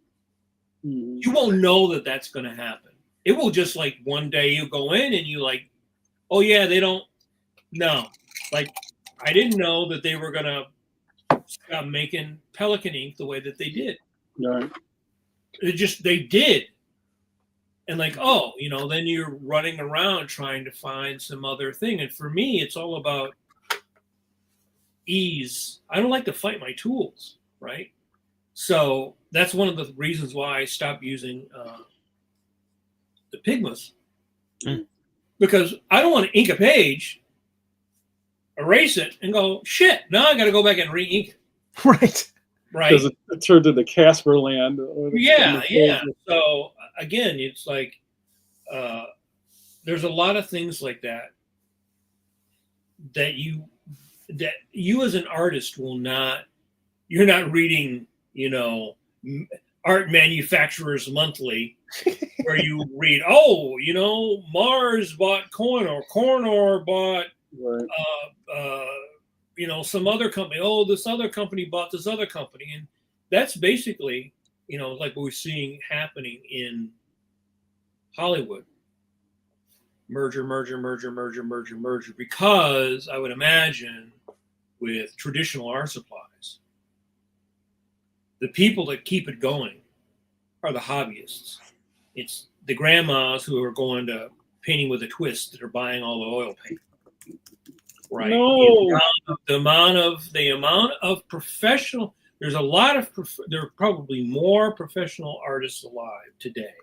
Mm-hmm. You won't know that that's going to happen. It will just, like, one day you go in and you like, oh yeah, they don't. No, like, I didn't know that they were going to stop making Pelican ink the way that they did. Right. They did. And, like, oh, then you're running around trying to find some other thing. And for me, it's all about ease. I don't like to fight my tools, right? So that's one of the reasons why I stopped using the Pigmas. Mm. Because I don't want to ink a page, erase it, and go, shit, now I got to go back and re-ink it. Right. Right. Because it turned into Casper land. Yeah. So, again, it's like there's a lot of things like that you as an artist you're not reading, Art Manufacturers Monthly, where you read, Mars bought Cornor bought, right. Some other company. Oh, this other company bought this other company. And that's basically, like what we're seeing happening in Hollywood. Merger, because I would imagine with traditional art supplies, the people that keep it going are the hobbyists. It's the grandmas who are going to Painting with a Twist that are buying all the oil paint. Right. No. The amount of professional, there are probably more professional artists alive today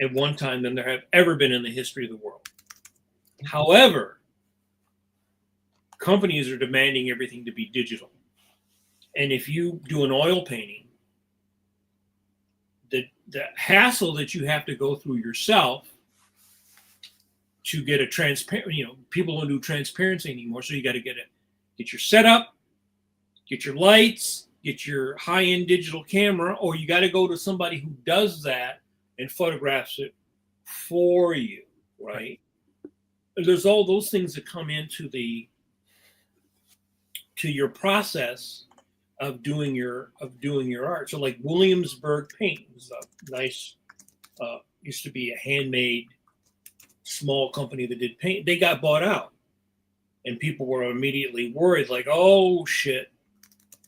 at one time than there have ever been in the history of the world. However, companies are demanding everything to be digital. And if you do an oil painting, the hassle that you have to go through yourself to get a transparent, people don't do transparency anymore. So you got to get your setup, get your lights, get your high-end digital camera, or you got to go to somebody who does that and photographs it for you, right? And there's all those things that come into the your process of doing your art. So like Williamsburg Paint was a nice, used to be a handmade small company that did paint. They got bought out, and people were immediately worried, like, oh shit,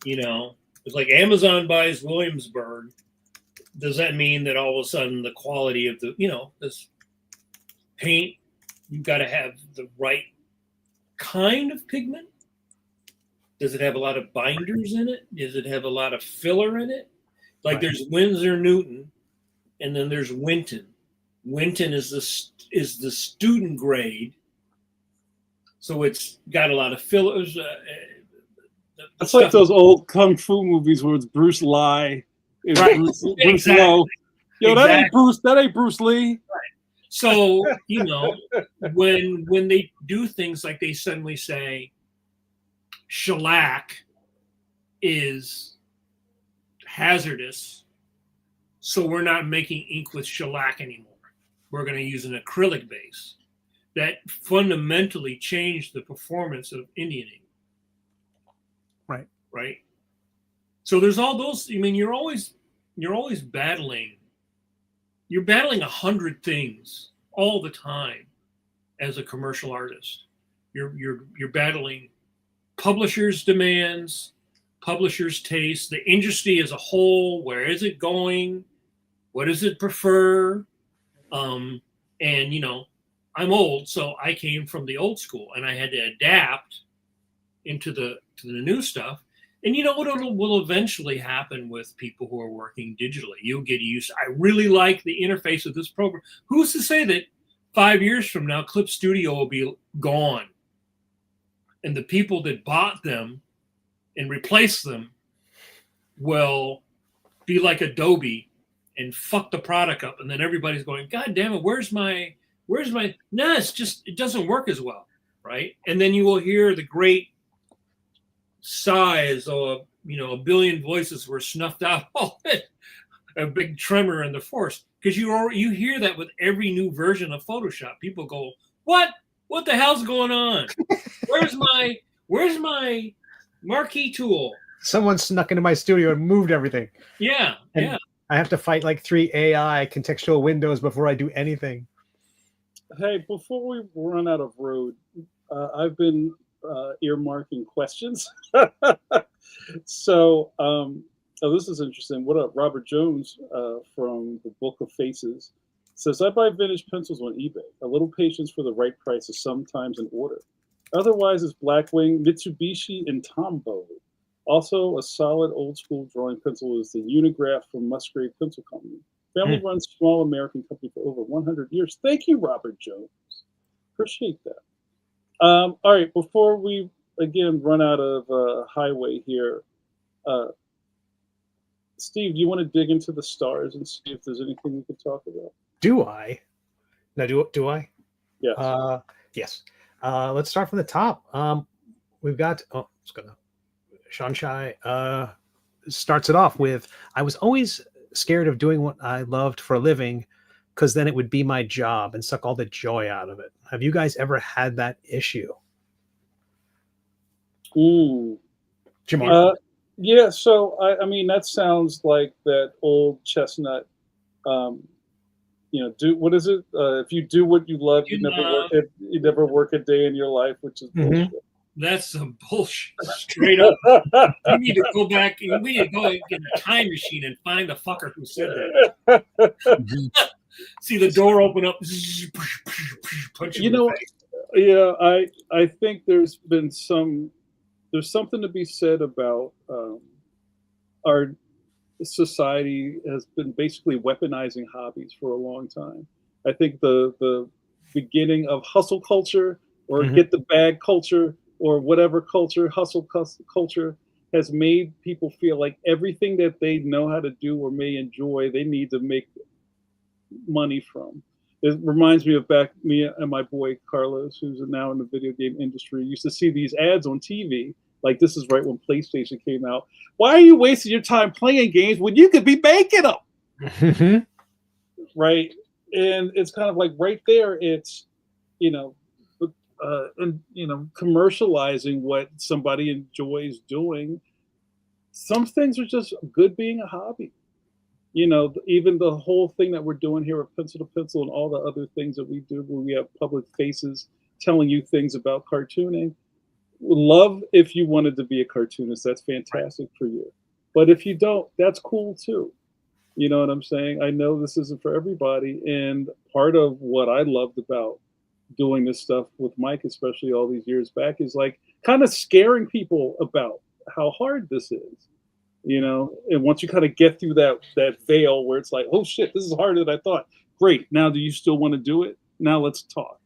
it's like Amazon buys Williamsburg. Does that mean that all of a sudden the quality of the, this paint, you've got to have the right kind of pigment? Does it have a lot of binders in it? Does it have a lot of filler in it? Like there's Winsor Newton, and then there's Winton. Winton is the student grade, so it's got a lot of fillers. It's like those old kung fu movies where it's Bruce Lee. Right. Bruce Exactly. Lowe. Yo, Exactly. That ain't Bruce Lee. Right. So, when they do things like they suddenly say shellac is hazardous, so we're not making ink with shellac anymore. We're going to use an acrylic base. That fundamentally changed the performance of Indian ink. Right. So there's all those. I mean, you're always battling. You're battling 100 things all the time as a commercial artist. You're battling publishers' demands, publishers' tastes, the industry as a whole. Where is it going? What does it prefer? And I'm old, so I came from the old school, and I had to adapt into the new stuff. And what will eventually happen with people who are working digitally? You'll get used. I really like the interface of this program. Who's to say that 5 years from now, Clip Studio will be gone, and the people that bought them and replaced them will be like Adobe and fuck the product up, and then everybody's going, God damn it, where's my? No, it doesn't work as well, right? And then you will hear the great sighs of a billion voices were snuffed out. A big tremor in the force, because you hear that with every new version of Photoshop. People go, what the hell's going on? Where's my marquee tool? Someone snuck into my studio and moved everything. Yeah. I have to fight like 3 AI contextual windows before I do anything. Hey, before we run out of road, I've been earmarking questions. So, this is interesting. What up? Robert Jones from the Book of Faces says, I buy vintage pencils on eBay. A little patience for the right price is sometimes in order. Otherwise, it's Blackwing, Mitsubishi, and Tombow. Also, a solid old school drawing pencil is the Unigraph from Musgrave Pencil Company. Family runs small American company for over 100 years. Thank you, Robert Jones. Appreciate that. All right, before we again run out of highway here, Steve, do you want to dig into the stars and see if there's anything we could talk about? Do I? No, do I? Yes. Yes. Let's start from the top. We've got Sean Shai starts it off with, I was always scared of doing what I loved for a living, because then it would be my job and suck all the joy out of it. Have you guys ever had that issue? Ooh. JAMAR? Yeah, so I mean that sounds like that old chestnut. Do what is it? If you do what you love, you never work a day in your life, which is bullshit. That's some bullshit. Straight up. You need to go back. We need to go and get a time machine and find the fucker who said that. See the door open up. Punch him in the face. Yeah, I think there's something to be said about our society has been basically weaponizing hobbies for a long time. I think the beginning of hustle culture or get the bag culture or whatever culture, hustle culture, has made people feel like everything that they know how to do or may enjoy, they need to make money from. It reminds me of me and my boy Carlos, who's now in the video game industry, used to see these ads on TV. Like, this is right when PlayStation came out. Why are you wasting your time playing games when you could be making them? Right? And it's kind of like right there, it's, and commercializing what somebody enjoys doing. Some things are just good being a hobby. Even the whole thing that we're doing here at Pencil to Pencil and all the other things that we do where we have public faces telling you things about cartooning. Love if you wanted to be a cartoonist, that's fantastic for you. But if you don't, that's cool too. You know what I'm saying? I know this isn't for everybody. And part of what I loved about doing this stuff with Mike, especially all these years back, is like kind of scaring people about how hard this is. And once you kind of get through that veil where it's like, oh shit, this is harder than I thought. Great. Now do you still want to do it? Now let's talk.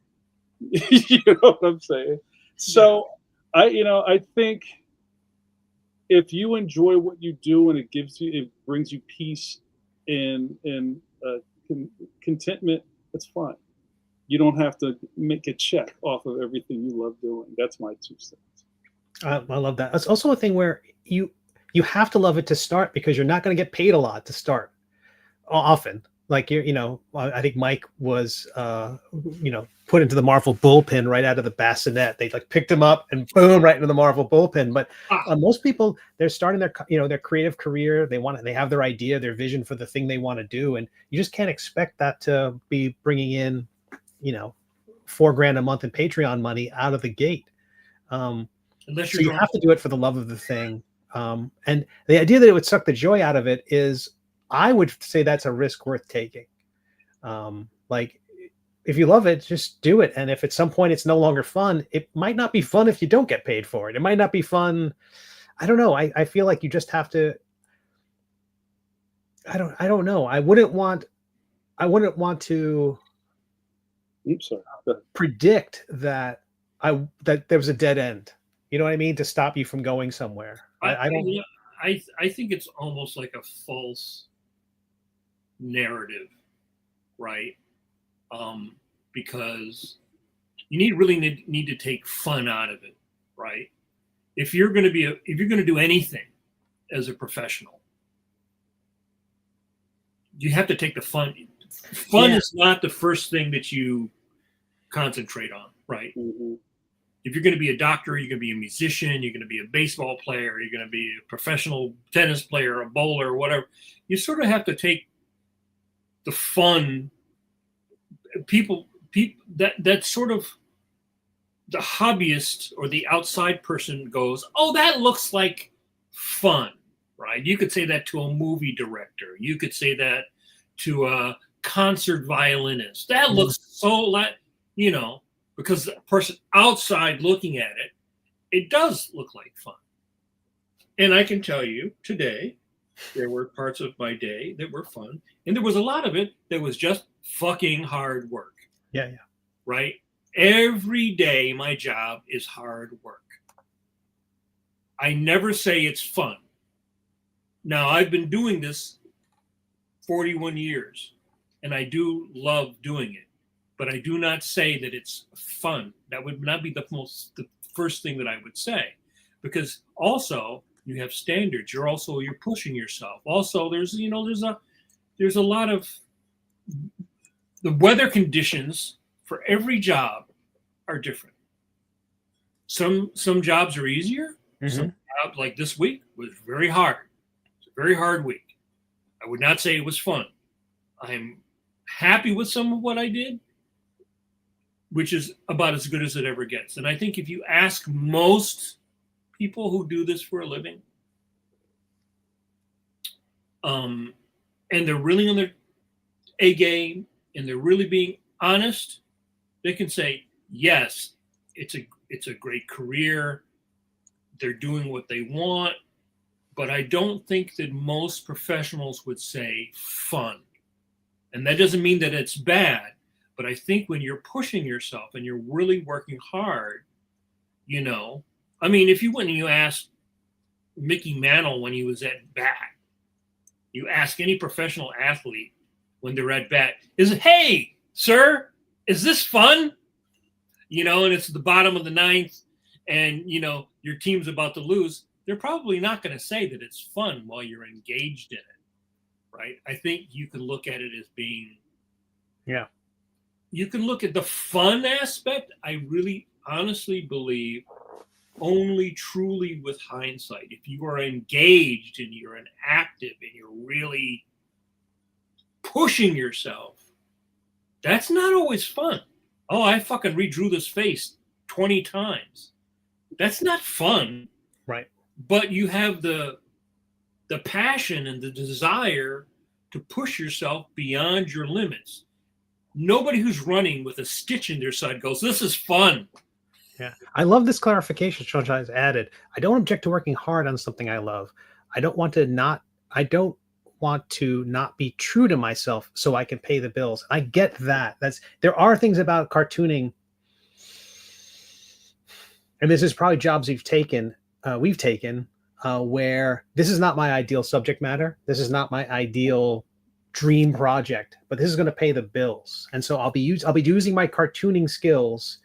You know what I'm saying? So I think if you enjoy what you do and it brings you peace and contentment, that's fine. You don't have to make a check off of everything you love doing. That's my 2 cents. I love that. It's also a thing where you have to love it to start, because you're not going to get paid a lot to start often. Like I think Mike was put into the Marvel bullpen right out of the bassinet. They like picked him up and boom, right into the Marvel bullpen. But most people, they're starting their creative career. They have their idea, their vision for the thing they want to do, and you just can't expect that to be bringing in $4,000 a month in Patreon money out of the gate. Unless so you have to do it for the love of the thing. And the idea that it would suck the joy out of it is, I would say that's a risk worth taking. Like, if you love it, just do it. And if at some point it's no longer fun, it might not be fun if you don't get paid for it. It might not be fun. I don't know. I feel like you just have to. I don't know. I wouldn't want to predict that there was a dead end. You know what I mean? To stop you from going somewhere. I don't. I think it's almost like a false narrative, right? Because you really need to take fun out of it, right? If you're going to do anything as a professional, you have to take the fun. Fun is not the first thing that you concentrate on, right? Mm-hmm. If you're going to be a doctor, you're going to be a musician, you're going to be a baseball player, you're going to be a professional tennis player, a bowler, whatever. You sort of have to take the fun. People that's sort of the hobbyist or the outside person goes, oh, that looks like fun, right? You could say that to a movie director. You could say that to a concert violinist. That looks so because the person outside looking at it, it does look like fun. And I can tell you today, there were parts of my day that were fun. And there was a lot of it that was just fucking hard work. Yeah. Right? Every day, my job is hard work. I never say it's fun. Now, I've been doing this 41 years, and I do love doing it. But I do not say that it's fun. That would not be the first thing that I would say, because also you have standards. You're pushing yourself. Also, there's a lot of the weather conditions for every job are different. Some jobs are easier. Mm-hmm. Some jobs, like this week, was very hard. It's a very hard week. I would not say it was fun. I'm happy with some of what I did, which is about as good as it ever gets. And I think if you ask most people who do this for a living, and they're really on their A game and they're really being honest, they can say, yes, it's a great career. They're doing what they want. But I don't think that most professionals would say fun. And that doesn't mean that it's bad. But I think when you're pushing yourself and you're really working hard, if you went and you asked Mickey Mantle when he was at bat, you ask any professional athlete when they're at bat, hey, sir, is this fun? And it's the bottom of the ninth and, your team's about to lose. They're probably not going to say that it's fun while you're engaged in it, right? I think you can look at it as being, yeah. You can look at the fun aspect. I honestly believe only truly with hindsight, if you are engaged and you're an active and you're really pushing yourself, that's not always fun. Oh, I fucking redrew this face 20 times. That's not fun. Right. But you have the passion and the desire to push yourself beyond your limits. Nobody who's running with a stitch in their side goes, this is fun. Yeah. I love this clarification Sean has added. I don't object to working hard on something I love. I don't want to not be true to myself so I can pay the bills. I get that. There are things about cartooning, and this is probably jobs we've taken, where this is not my ideal subject matter. This is not my ideal dream project, but this is going to pay the bills. And so I'll be using my cartooning skills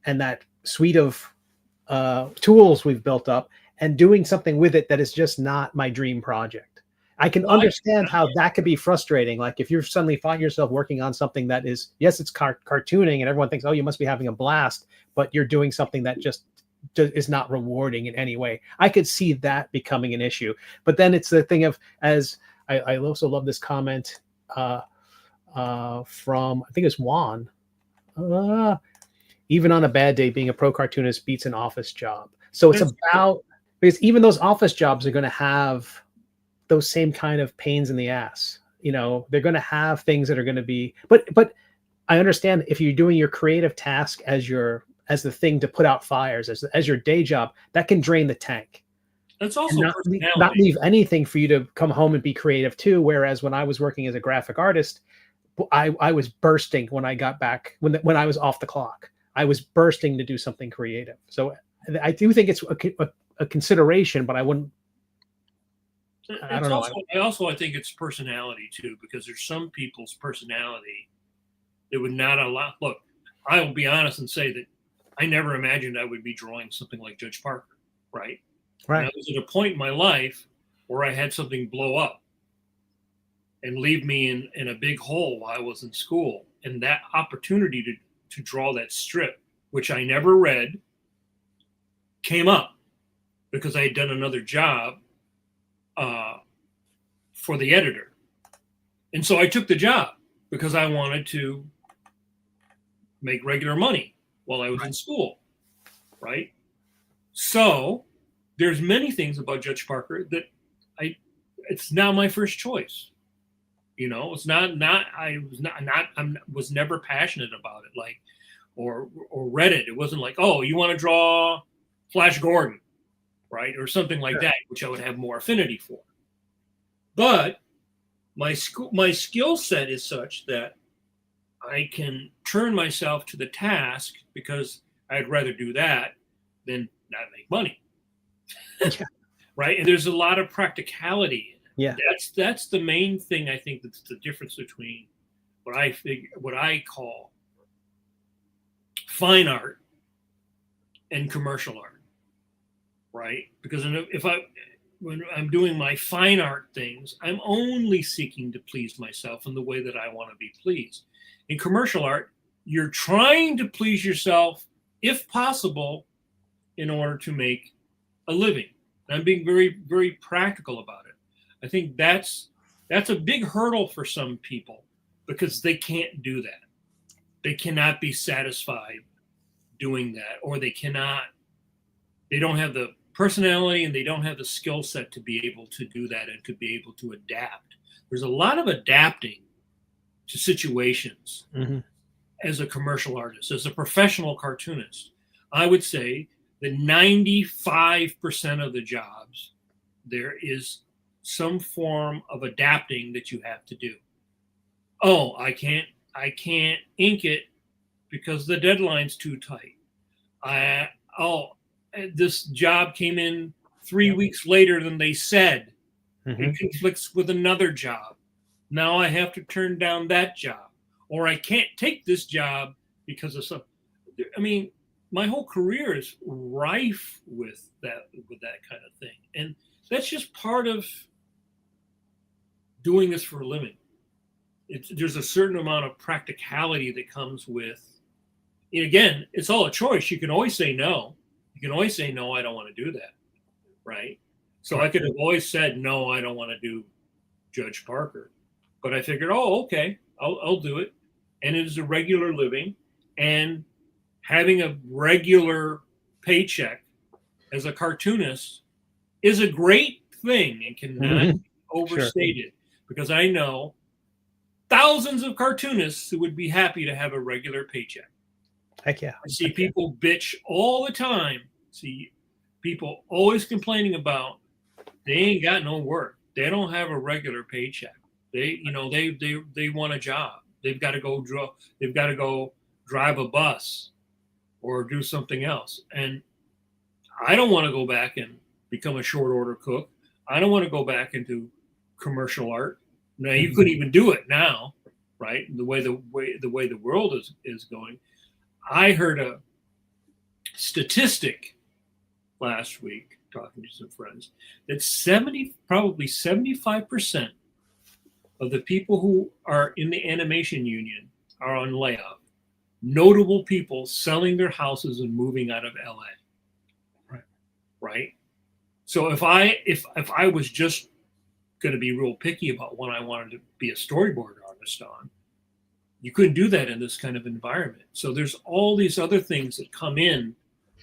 and that suite of tools we've built up and doing something with it that is just not my dream project. I can understand how that could be frustrating. Like if you suddenly find yourself working on something that is, yes, it's cartooning and everyone thinks, oh, you must be having a blast, but you're doing something that just is not rewarding in any way. I could see that becoming an issue. But then it's the thing of, as I also love this comment from, I think it's Juan. Even on a bad day, being a pro cartoonist beats an office job. So it's about, because even those office jobs are going to have those same kind of pains in the ass. You know, they're going to have things that are going to be, but I understand if you're doing your creative task as the thing to put out fires, as your day job, that can drain the tank. That's also not leave anything for you to come home and be creative too. Whereas when I was working as a graphic artist, I was bursting when I got back, when I was off the clock. I was bursting to do something creative. So I do think it's a consideration, but I wouldn't. I don't know. I think it's personality too, because there's some people's personality that would not allow. Look, I will be honest and say that I never imagined I would be drawing something like Judge Parker, right? Right. And I was at a point in my life where I had something blow up and leave me in a big hole while I was in school. And that opportunity to draw that strip, which I never read, came up because I had done another job for the editor. And so I took the job because I wanted to make regular money while I was in school, right? So there's many things about Judge Parker that it's now my first choice. You know, it's I was never passionate about it, like, or read it. It wasn't like, oh, you want to draw Flash Gordon, right? Or something like that, which I would have more affinity for. But my skill set is such that I can turn myself to the task because I'd rather do that than not make money. Right? And there's a lot of practicality in it. Yeah. That's the main thing I think that's the difference between what I call fine art and commercial art. Right? Because when I'm doing my fine art things, I'm only seeking to please myself in the way that I want to be pleased. In commercial art, you're trying to please yourself, if possible, in order to make a living. And I'm being very, very practical about it. I think that's a big hurdle for some people because they can't do that. They cannot be satisfied doing that, or they don't have the personality and they don't have the skill set to be able to do that and to be able to adapt. There's a lot of adapting to situations as a commercial artist, as a professional cartoonist. I would say that 95% of the jobs, there is some form of adapting that you have to do. Oh, I can't ink it because the deadline's too tight. This job came in 3 weeks later than they said. It conflicts with another job. Now I have to turn down that job, or I can't take this job because of some. I mean, my whole career is rife with that kind of thing, and that's just part of doing this for a living. There's a certain amount of practicality that comes with again, it's all a choice. You can always say no. You can always say, no, I don't want to do that. Right. So I could have always said, no, I don't want to do Judge Parker. But I figured, oh, okay, I'll do it. And it is a regular living. And having a regular paycheck as a cartoonist is a great thing and cannot be overstated. Because I know thousands of cartoonists who would be happy to have a regular paycheck. Heck yeah. I see people bitch all the time. See people always complaining about they ain't got no work. They don't have a regular paycheck. They want a job. They've got to go drive a bus or do something else. And I don't want to go back and become a short order cook. I don't want to go back into commercial art. Now you couldn't even do it now, right? The way the world is going. I heard a statistic last week talking to some friends that probably 75% of the people who are in the animation union are on layoff. Notable people selling their houses and moving out of LA. Right. So if I was just going to be real picky about what I wanted to be a storyboard artist on, you couldn't do that in this kind of environment. So there's all these other things that come in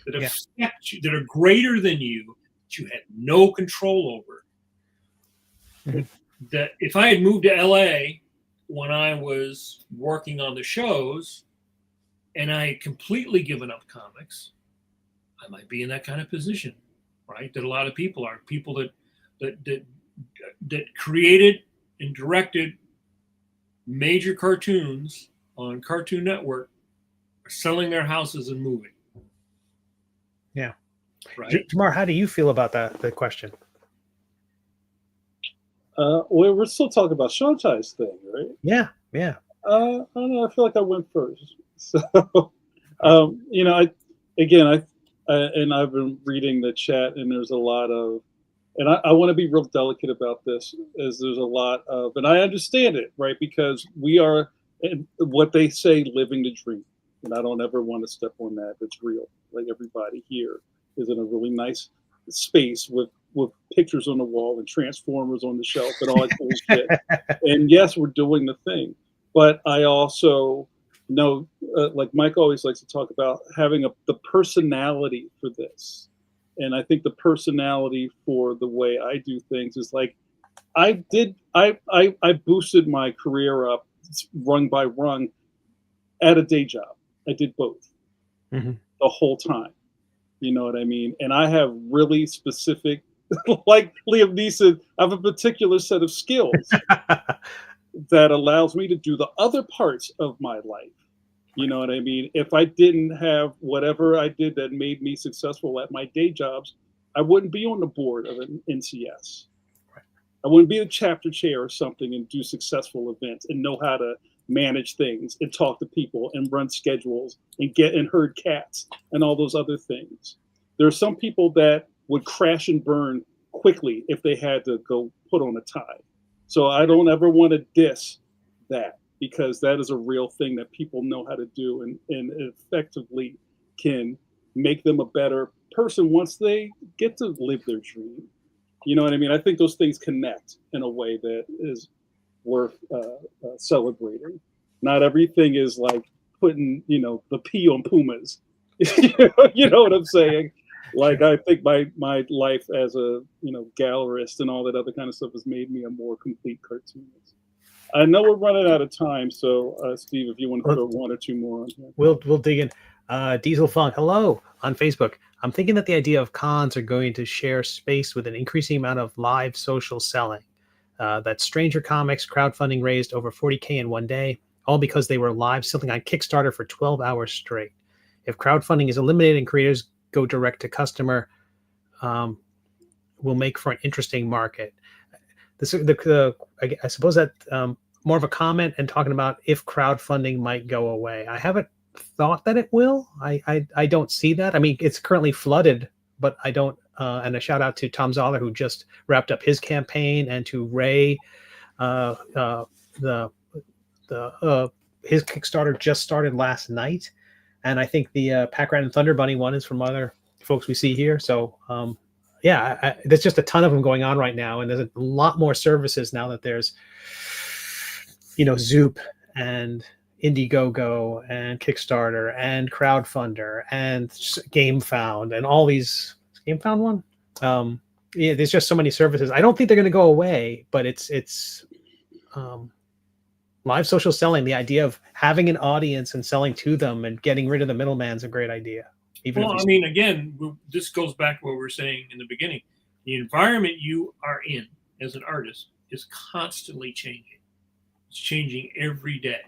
that affect you, that are greater than you, that you had no control over. That if I had moved to LA when I was working on the shows and I had completely given up comics, I might be in that kind of position, right? That a lot of people are. People that created and directed major cartoons on Cartoon Network are selling their houses and moving. Yeah. Right. Jamar, how do you feel about the question? Well, we're still talking about Showtime's thing, right? Yeah. I don't know. I feel like I went first. So, and I've been reading the chat, and there's a lot of, and I want to be real delicate about this, as there's a lot of, and I understand it, right? Because we are, what they say, living the dream. And I don't ever want to step on that. It's real. Like everybody here is in a really nice space with pictures on the wall and Transformers on the shelf and all that cool shit. And yes, we're doing the thing. But I also know, like Mike always likes to talk about, having the personality for this. And I think the personality for the way I do things is like, I boosted my career up rung by rung at a day job. I did both the whole time. You know what I mean? And I have really specific, like Liam Neeson, I have a particular set of skills that allows me to do the other parts of my life. You know what I mean? If I didn't have whatever I did that made me successful at my day jobs, I wouldn't be on the board of an NCS. I wouldn't be a chapter chair or something and do successful events and know how to manage things and talk to people and run schedules and herd cats and all those other things. There are some people that would crash and burn quickly if they had to go put on a tie. So I don't ever want to diss that, because that is a real thing that people know how to do and effectively can make them a better person once they get to live their dream. You know what I mean? I think those things connect in a way that is worth celebrating. Not everything is like putting, the P on Pumas. You know what I'm saying? Like, I think my life as a, gallerist and all that other kind of stuff has made me a more complete cartoonist. I know we're running out of time, so Steve, if you want to throw one or two more on here. We'll dig in. Diesel Funk, hello on Facebook. I'm thinking that the idea of cons are going to share space with an increasing amount of live social selling. That Stranger Comics crowdfunding raised over $40K in one day, all because they were live selling on Kickstarter for 12 hours straight. If crowdfunding is eliminated and creators go direct to customer, will make for an interesting market. I suppose that more of a comment and talking about if crowdfunding might go away. I haven't thought that it will. I don't see that. I mean, it's currently flooded, but I don't. And a shout out to Tom Zoller, who just wrapped up his campaign, and to Ray, his Kickstarter just started last night. And I think the Pack Rat and Thunder Bunny one is from other folks we see here. So yeah, there's just a ton of them going on right now, and there's a lot more services now that there's, Zoop and Indiegogo and Kickstarter and Crowdfunder and GameFound and all these. GameFound one. Yeah, there's just so many services. I don't think they're going to go away, but it's live social selling. The idea of having an audience and selling to them and getting rid of the middleman is a great idea. Well, I mean, again, this goes back to what we were saying in the beginning. The environment you are in as an artist is constantly changing. It's changing every day.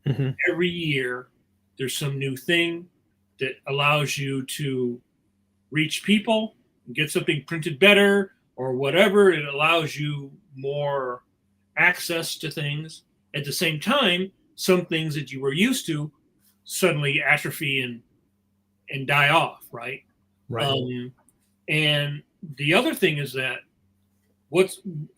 Mm-hmm. Every year, there's some new thing that allows you to reach people and get something printed better or whatever. It allows you more access to things. At the same time, some things that you were used to suddenly atrophy and die off, right? Right. And the other thing is that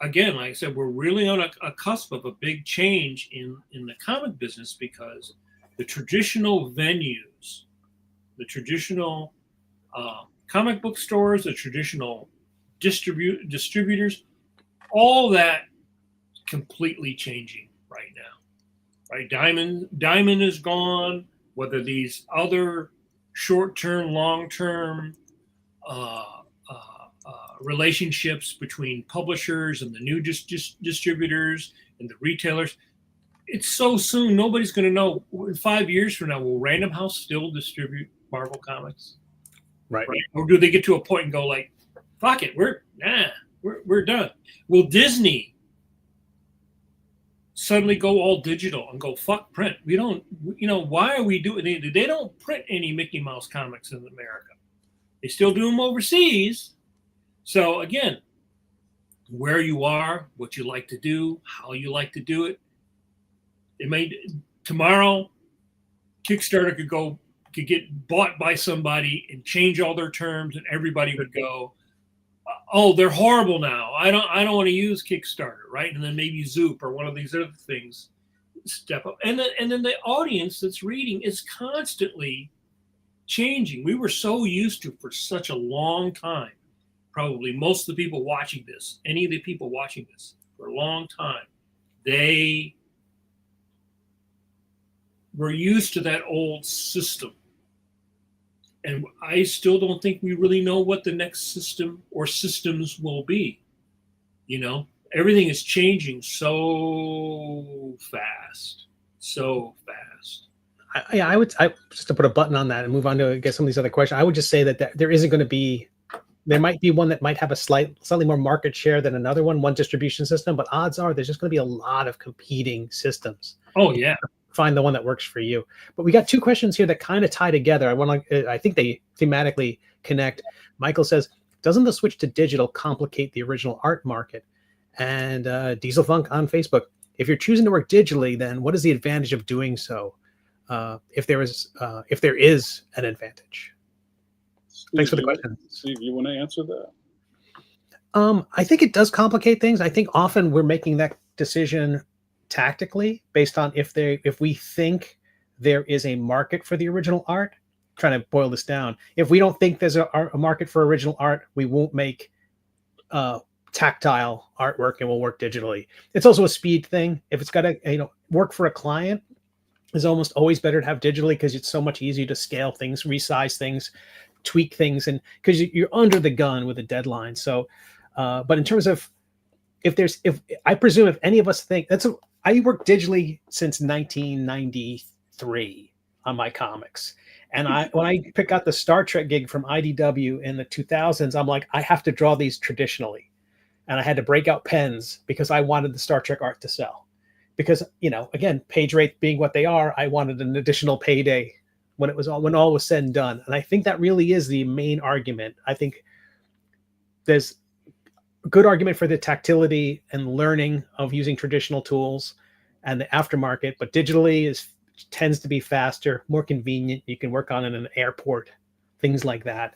again, like I said, we're really on a cusp of a big change in the comic business, because the traditional venues, the traditional comic book stores, the traditional distributors, all that completely changing right now, right? Diamond is gone. Whether these other short-term, long-term relationships between publishers and the new distributors and the retailers, it's so soon, nobody's going to know. In 5 years from now, will Random House still distribute Marvel Comics? Right. Or do they get to a point and go like, fuck it, we're done? Will Disney suddenly go all digital and go, fuck print? We don't, why are we doing it? They don't print any Mickey Mouse comics in America. They still do them overseas. So again, where you are, what you like to do, how you like to do it. Tomorrow, Kickstarter could get bought by somebody and change all their terms, and everybody would go, oh, they're horrible now. I don't want to use Kickstarter, right? And then maybe Zoop or one of these other things step up. And then the audience that's reading is constantly changing. We were so used to, for such a long time, probably most of the people watching this, any of the people watching this for a long time, they were used to that old system. And I still don't think we really know what the next system or systems will be. Everything is changing so fast. I would just to put a button on that and move on to get some of these other questions. I would just say that there isn't going to be. There might be one that might have a slightly more market share than another one distribution system, but odds are there's just going to be a lot of competing systems. Oh yeah. Find the one that works for you. But we got two questions here that kind of tie together. I think they thematically connect. Michael says, doesn't the switch to digital complicate the original art market? And Diesel Funk on Facebook, if you're choosing to work digitally, then what is the advantage of doing so? If there is an advantage. Steve, Thanks for the question. Steve, you want to answer that? I think it does complicate things. I think often we're making that decision tactically based on if we think there is a market for the original art. Trying to boil this down, if we don't think there's a market for original art, we won't make tactile artwork and we'll work digitally. It's also a speed thing. If it's got to work for a client, is almost always better to have digitally, because it's so much easier to scale things, resize things, tweak things, and because you're under the gun with a deadline. So but in terms of if I presume if any of us think I worked digitally since 1993 on my comics. And when I pick out the Star Trek gig from IDW in the 2000s, I'm like, I have to draw these traditionally. And I had to break out pens because I wanted the Star Trek art to sell. Because, again, page rates being what they are, I wanted an additional payday when all was said and done. And I think that really is the main argument. I think there's a good argument for the tactility and learning of using traditional tools and the aftermarket, but digitally tends to be faster, more convenient. You can work on it in an airport, things like that.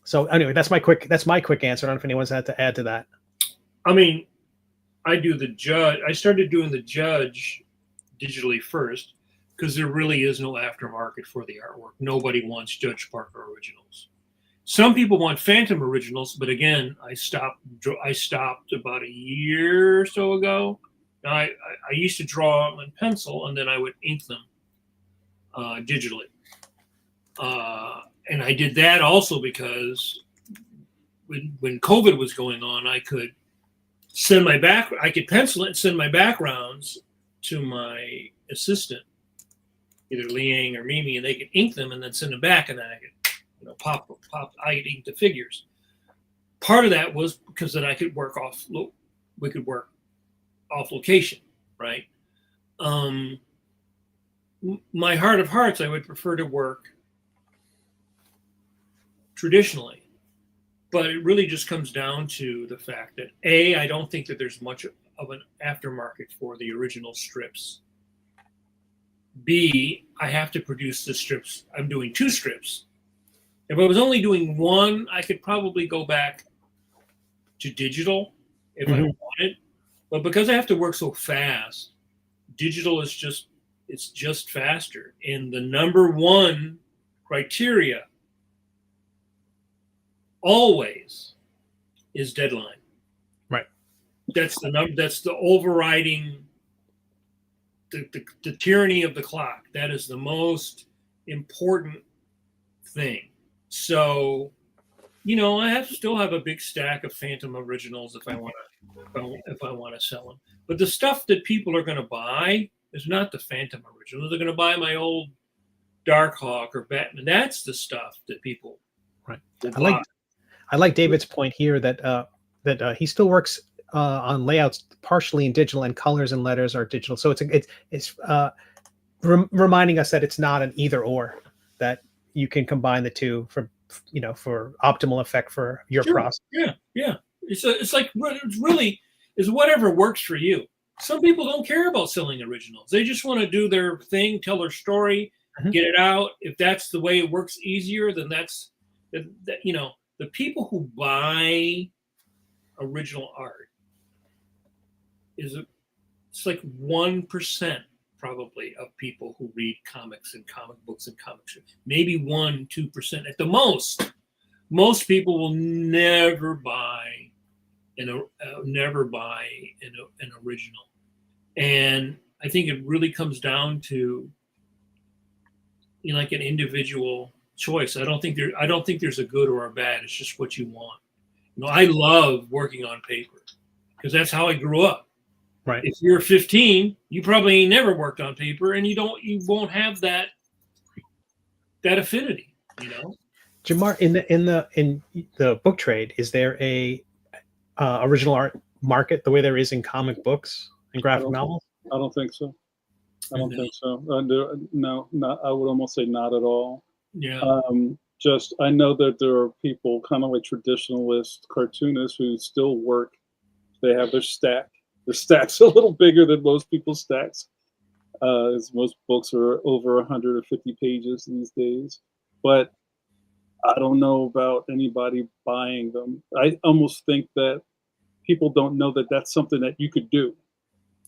So anyway, that's my quick answer. I don't know if anyone's had to add to that. I mean, I started doing the Judge digitally first, because there really is no aftermarket for the artwork. Nobody wants Judge Parker originals. Some people want Phantom originals, but again, I stopped about a year or so ago. Now, I used to draw them in pencil, and then I would ink them digitally. And I did that also because when COVID was going on, I could pencil it and send my backgrounds to my assistant, either Liang or Mimi, and they could ink them and then send them back, and then I could, I could ink the figures. Part of that was because then I could work off location, right? My heart of hearts, I would prefer to work traditionally, but it really just comes down to the fact that I don't think that there's much of an aftermarket for the original strips. B, I have to produce the strips. I'm doing 2 strips. If I was only doing 1, I could probably go back to digital if I wanted. But because I have to work so fast, digital is just faster. And the number 1 criteria always is deadline. Right. That's the overriding the tyranny of the clock. That is the most important thing. So, I still have a big stack of Phantom originals if I want to sell them. But the stuff that people are going to buy is not the Phantom original. They're going to buy my old Darkhawk or Batman. That's the stuff that people. Right. I like David's point here that he still works on layouts partially in digital, and colors and letters are digital. So it's reminding us that it's not an either or, that you can combine the two for optimal effect for your process. Yeah. It's whatever works for you. Some people don't care about selling originals. They just want to do their thing, tell their story, get it out. If that's the way it works easier, then that's the people who buy original art it's like 1% probably of people who read comics and comic books and comics. Maybe 1-2% at the most. Most people will never buy an original, and I think it really comes down to like an individual choice. I don't think there's a good or a bad. It's just what you want. I love working on paper because that's how I grew up. Right. If you're 15, you probably ain't never worked on paper, and you won't have that affinity. Jamar, in the book trade, is there a original art market the way there is in comic books and graphic novels? I don't think so. I don't think so. No, not. I would almost say not at all. Yeah. I know that there are people kind of like traditionalist cartoonists who still work. They have their stack. Their stack's a little bigger than most people's stacks. As most books are over 150 pages these days. But I don't know about anybody buying them. I almost think that people don't know that that's something that you could do.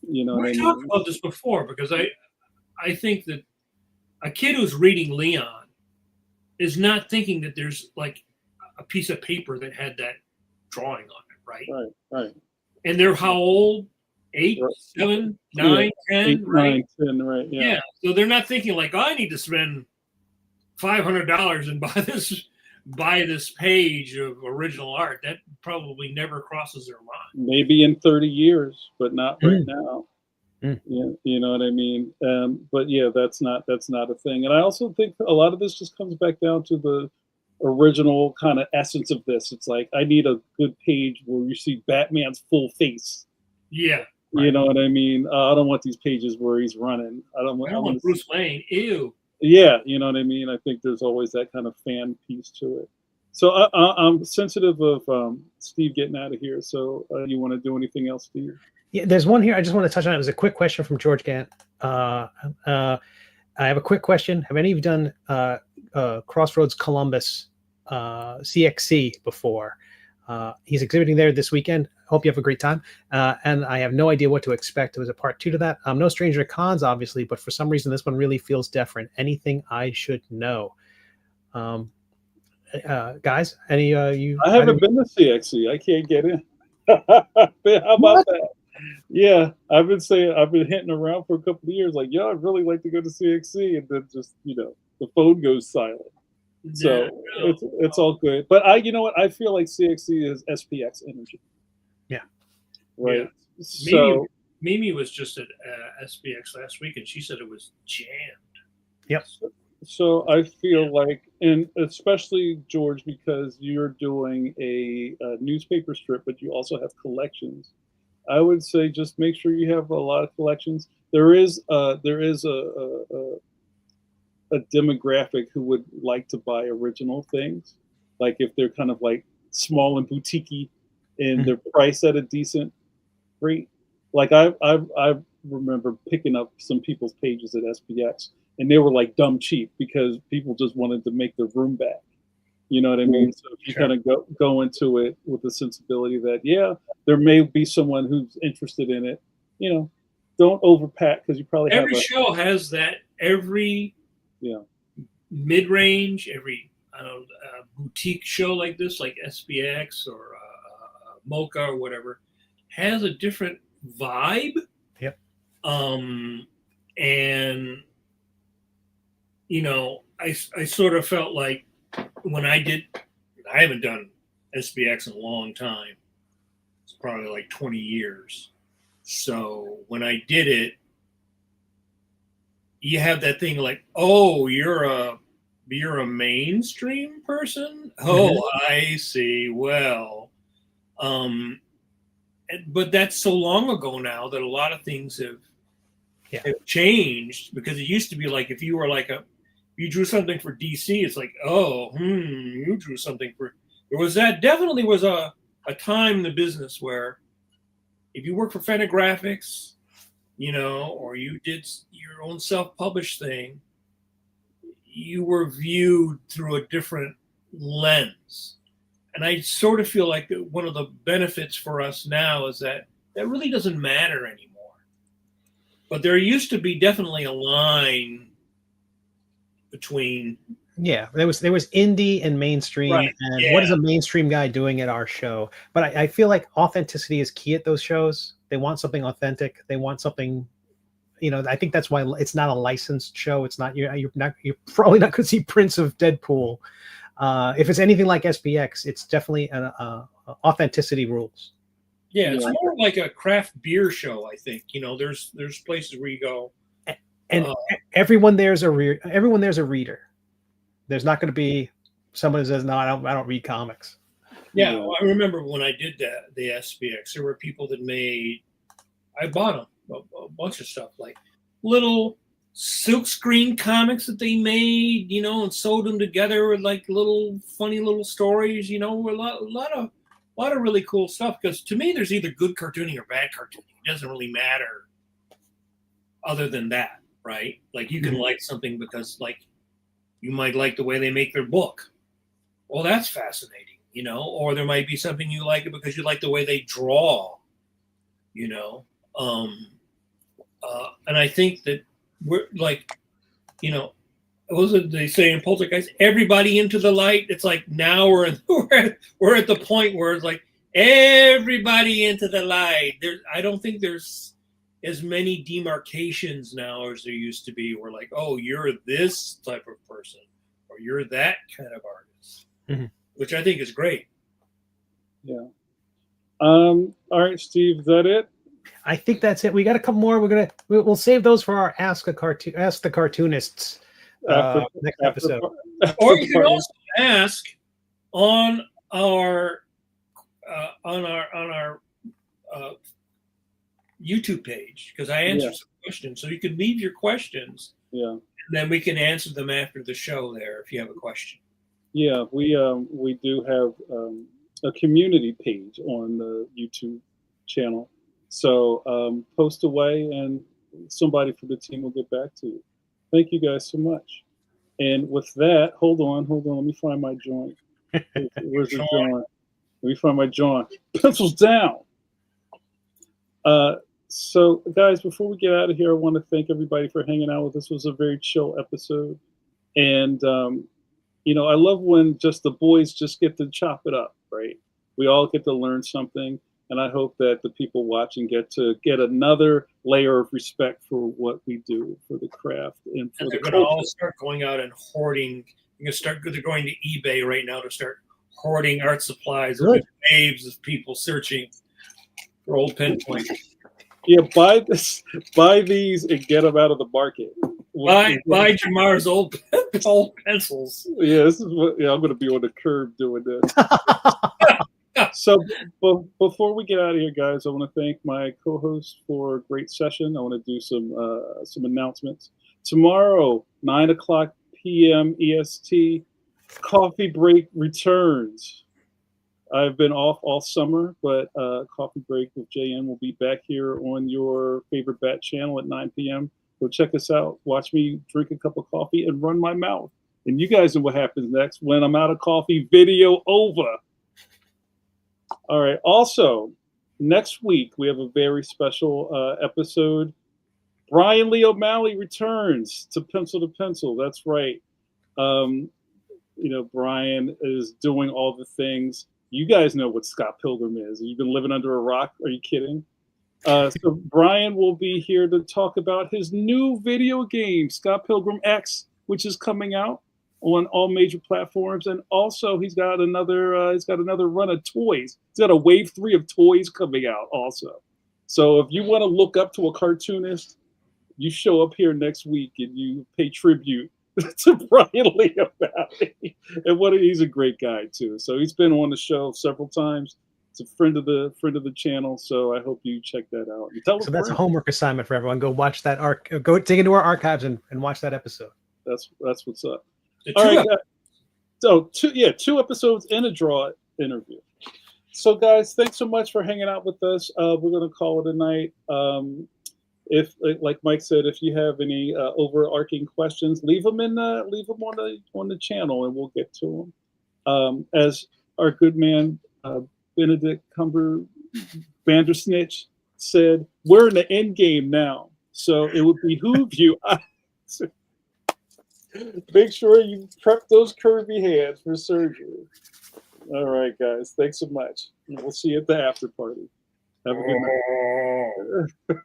We talked about this before, because I think that a kid who's reading Leon is not thinking that there's like a piece of paper that had that drawing on it, right? Right. And they're how old? 8, 7, 9, 10, 8, right? 9, 10, right? Yeah. So they're not thinking like, I need to spend $500 and buy this page of original art. That probably never crosses their mind. Maybe in 30 years, but not right now. Yeah, you know what I mean? But yeah, that's not a thing. And I also think a lot of this just comes back down to the original kind of essence of this. It's like, I need a good page where you see Batman's full face. Yeah. You know what I mean? I don't want these pages where he's running. I want Bruce Wayne. Ew. Yeah, you know what I mean? I think there's always that kind of fan piece to it. So I'm sensitive of Steve getting out of here. So you want to do anything else, Steve? Yeah, there's one here I just want to touch on. It was a quick question from George Gant. I have a quick question. Have any of you done Crossroads Columbus CXC before? He's exhibiting there this weekend. hope you have a great time. And I have no idea what to expect. It was a part 2 to that. I'm no stranger to cons, obviously, but for some reason, this one really feels different. Anything I should know? Guys, any you? I haven't been to CXC. I can't get in. How about that? Yeah, I've been hitting around for a couple of years, like, yo, I'd really like to go to CXC, and then just the phone goes silent. So it's all good. But you know what? I feel like CXC is SPX energy. Yeah. Right. Yeah. So Mimi was just at SPX last week, and she said it was jammed. Yep. So I feel like, and especially George, because you're doing a newspaper strip, but you also have collections. I would say just make sure you have a lot of collections. There is a demographic who would like to buy original things, like if they're kind of like small and boutiquey, and they're priced at a decent rate. Like I remember picking up some people's pages at SPX, and they were like dumb cheap because people just wanted to make their room back. You know what I mean? So if you kind of go into it with the sensibility that there may be someone who's interested in it, don't overpack, because you probably every show has that. Every mid-range, every boutique show like this, like SPX or Mocha or whatever, has a different vibe. Yep. And I sort of felt like when I haven't done SPX in a long time. It's probably like 20 years. So when I did it, you have that thing like, oh, you're a mainstream person? Oh, I see. Well, but that's so long ago now that a lot of things have changed, because it used to be like if you were like you drew something for DC, it's like, oh, you drew something for. Definitely was a time in the business where if you work for Fantagraphics, or you did your own self-published thing, you were viewed through a different lens. And I sort of feel like one of the benefits for us now is that really doesn't matter anymore. But there used to be definitely a line between there was indie and mainstream, right. And what is a mainstream guy doing at our show? But I feel like authenticity is key at those shows. They want something authentic. They want something, I think that's why it's not a licensed show. It's not, you're probably not going to see Prince of Deadpool. If it's anything like SPX, it's definitely an authenticity rules. Yeah, it's more like a craft beer show, I think. There's places where you go, and everyone there's a reader. There's not going to be someone who says, no, I don't read comics. Yeah, well, I remember when I did the SPX, there were people that I bought them a bunch of stuff, like little silkscreen comics that they made, and sewed them together with like little funny little stories, a lot of really cool stuff. Because to me, there's either good cartooning or bad cartooning. It doesn't really matter other than that, right? Like you can like something because like you might like the way they make their book. Well, that's fascinating, or there might be something you like it because you like the way they draw, and I think that we're like, what did they say in Poltergeist? Everybody into the light. It's like now we're at the point where it's like everybody into the light. I don't think there's as many demarcations now as there used to be. We're like, oh, you're this type of person, or you're that kind of artist, which I think is great. Yeah. All right, Steve, is that it? I think that's it. We got a couple more. We'll save those for our Ask the Cartoonists next episode. Or you can also ask on our YouTube page, because I answer some questions. So you can leave your questions. Yeah. And then we can answer them after the show there if you have a question. Yeah, we do have a community page on the YouTube channel. So post away and somebody from the team will get back to you. Thank you guys so much. And with that, hold on. Let me find my joint. Where's the joint? Let me find my joint. Pencils down. So, guys, before we get out of here, I want to thank everybody for hanging out with us. This was a very chill episode. And, I love when just the boys just get to chop it up, right? We all get to learn something. And I hope that the people watching get to get another layer of respect for what we do for the craft and for And the they're going to culture. all start going out and hoarding. They're going to eBay right now to start hoarding art supplies. There'll be waves of people searching for old pen points. Yeah, buy these and get them out of the market. Buy Jamar's old pencils. Yeah, this is what. Yeah, I'm going to be on the curb doing this. So, before we get out of here, guys, I want to thank my co-host for a great session. I want to do some announcements. Tomorrow, 9:00 p.m. EST, Coffee Break returns. I've been off all summer, but Coffee Break with JN will be back here on your favorite Bat channel at 9 p.m. Go check us out. Watch me drink a cup of coffee and run my mouth. And you guys know what happens next. When I'm out of coffee, video over. All right. Also, next week, we have a very special episode. Brian Lee O'Malley returns to Pencil to Pencil. That's right. Brian is doing all the things. You guys know what Scott Pilgrim is. You've been living under a rock. Are you kidding? So Brian will be here to talk about his new video game, Scott Pilgrim X, which is coming out on all major platforms. And also he's got another run of toys. He's got a wave 3 of toys coming out also. So if you want to look up to a cartoonist, you show up here next week and you pay tribute to Brian Lee O'Malley. And he's a great guy too. So he's been on the show several times. It's a friend of the channel. So I hope you check that out. So that's a homework assignment for everyone. Go watch that go dig into our archives and watch that episode. That's what's up. All right, guys. So two episodes and a draw interview. So guys, thanks so much for hanging out with us. We're gonna call it a night. If, like Mike said, if you have any overarching questions, leave them on the channel, and we'll get to them. As our good man Benedict Bandersnitch said, we're in the end game now, so it would behoove you. Make sure you prep those curvy hands for surgery. All right, guys. Thanks so much. We'll see you at the after party. Have a good night.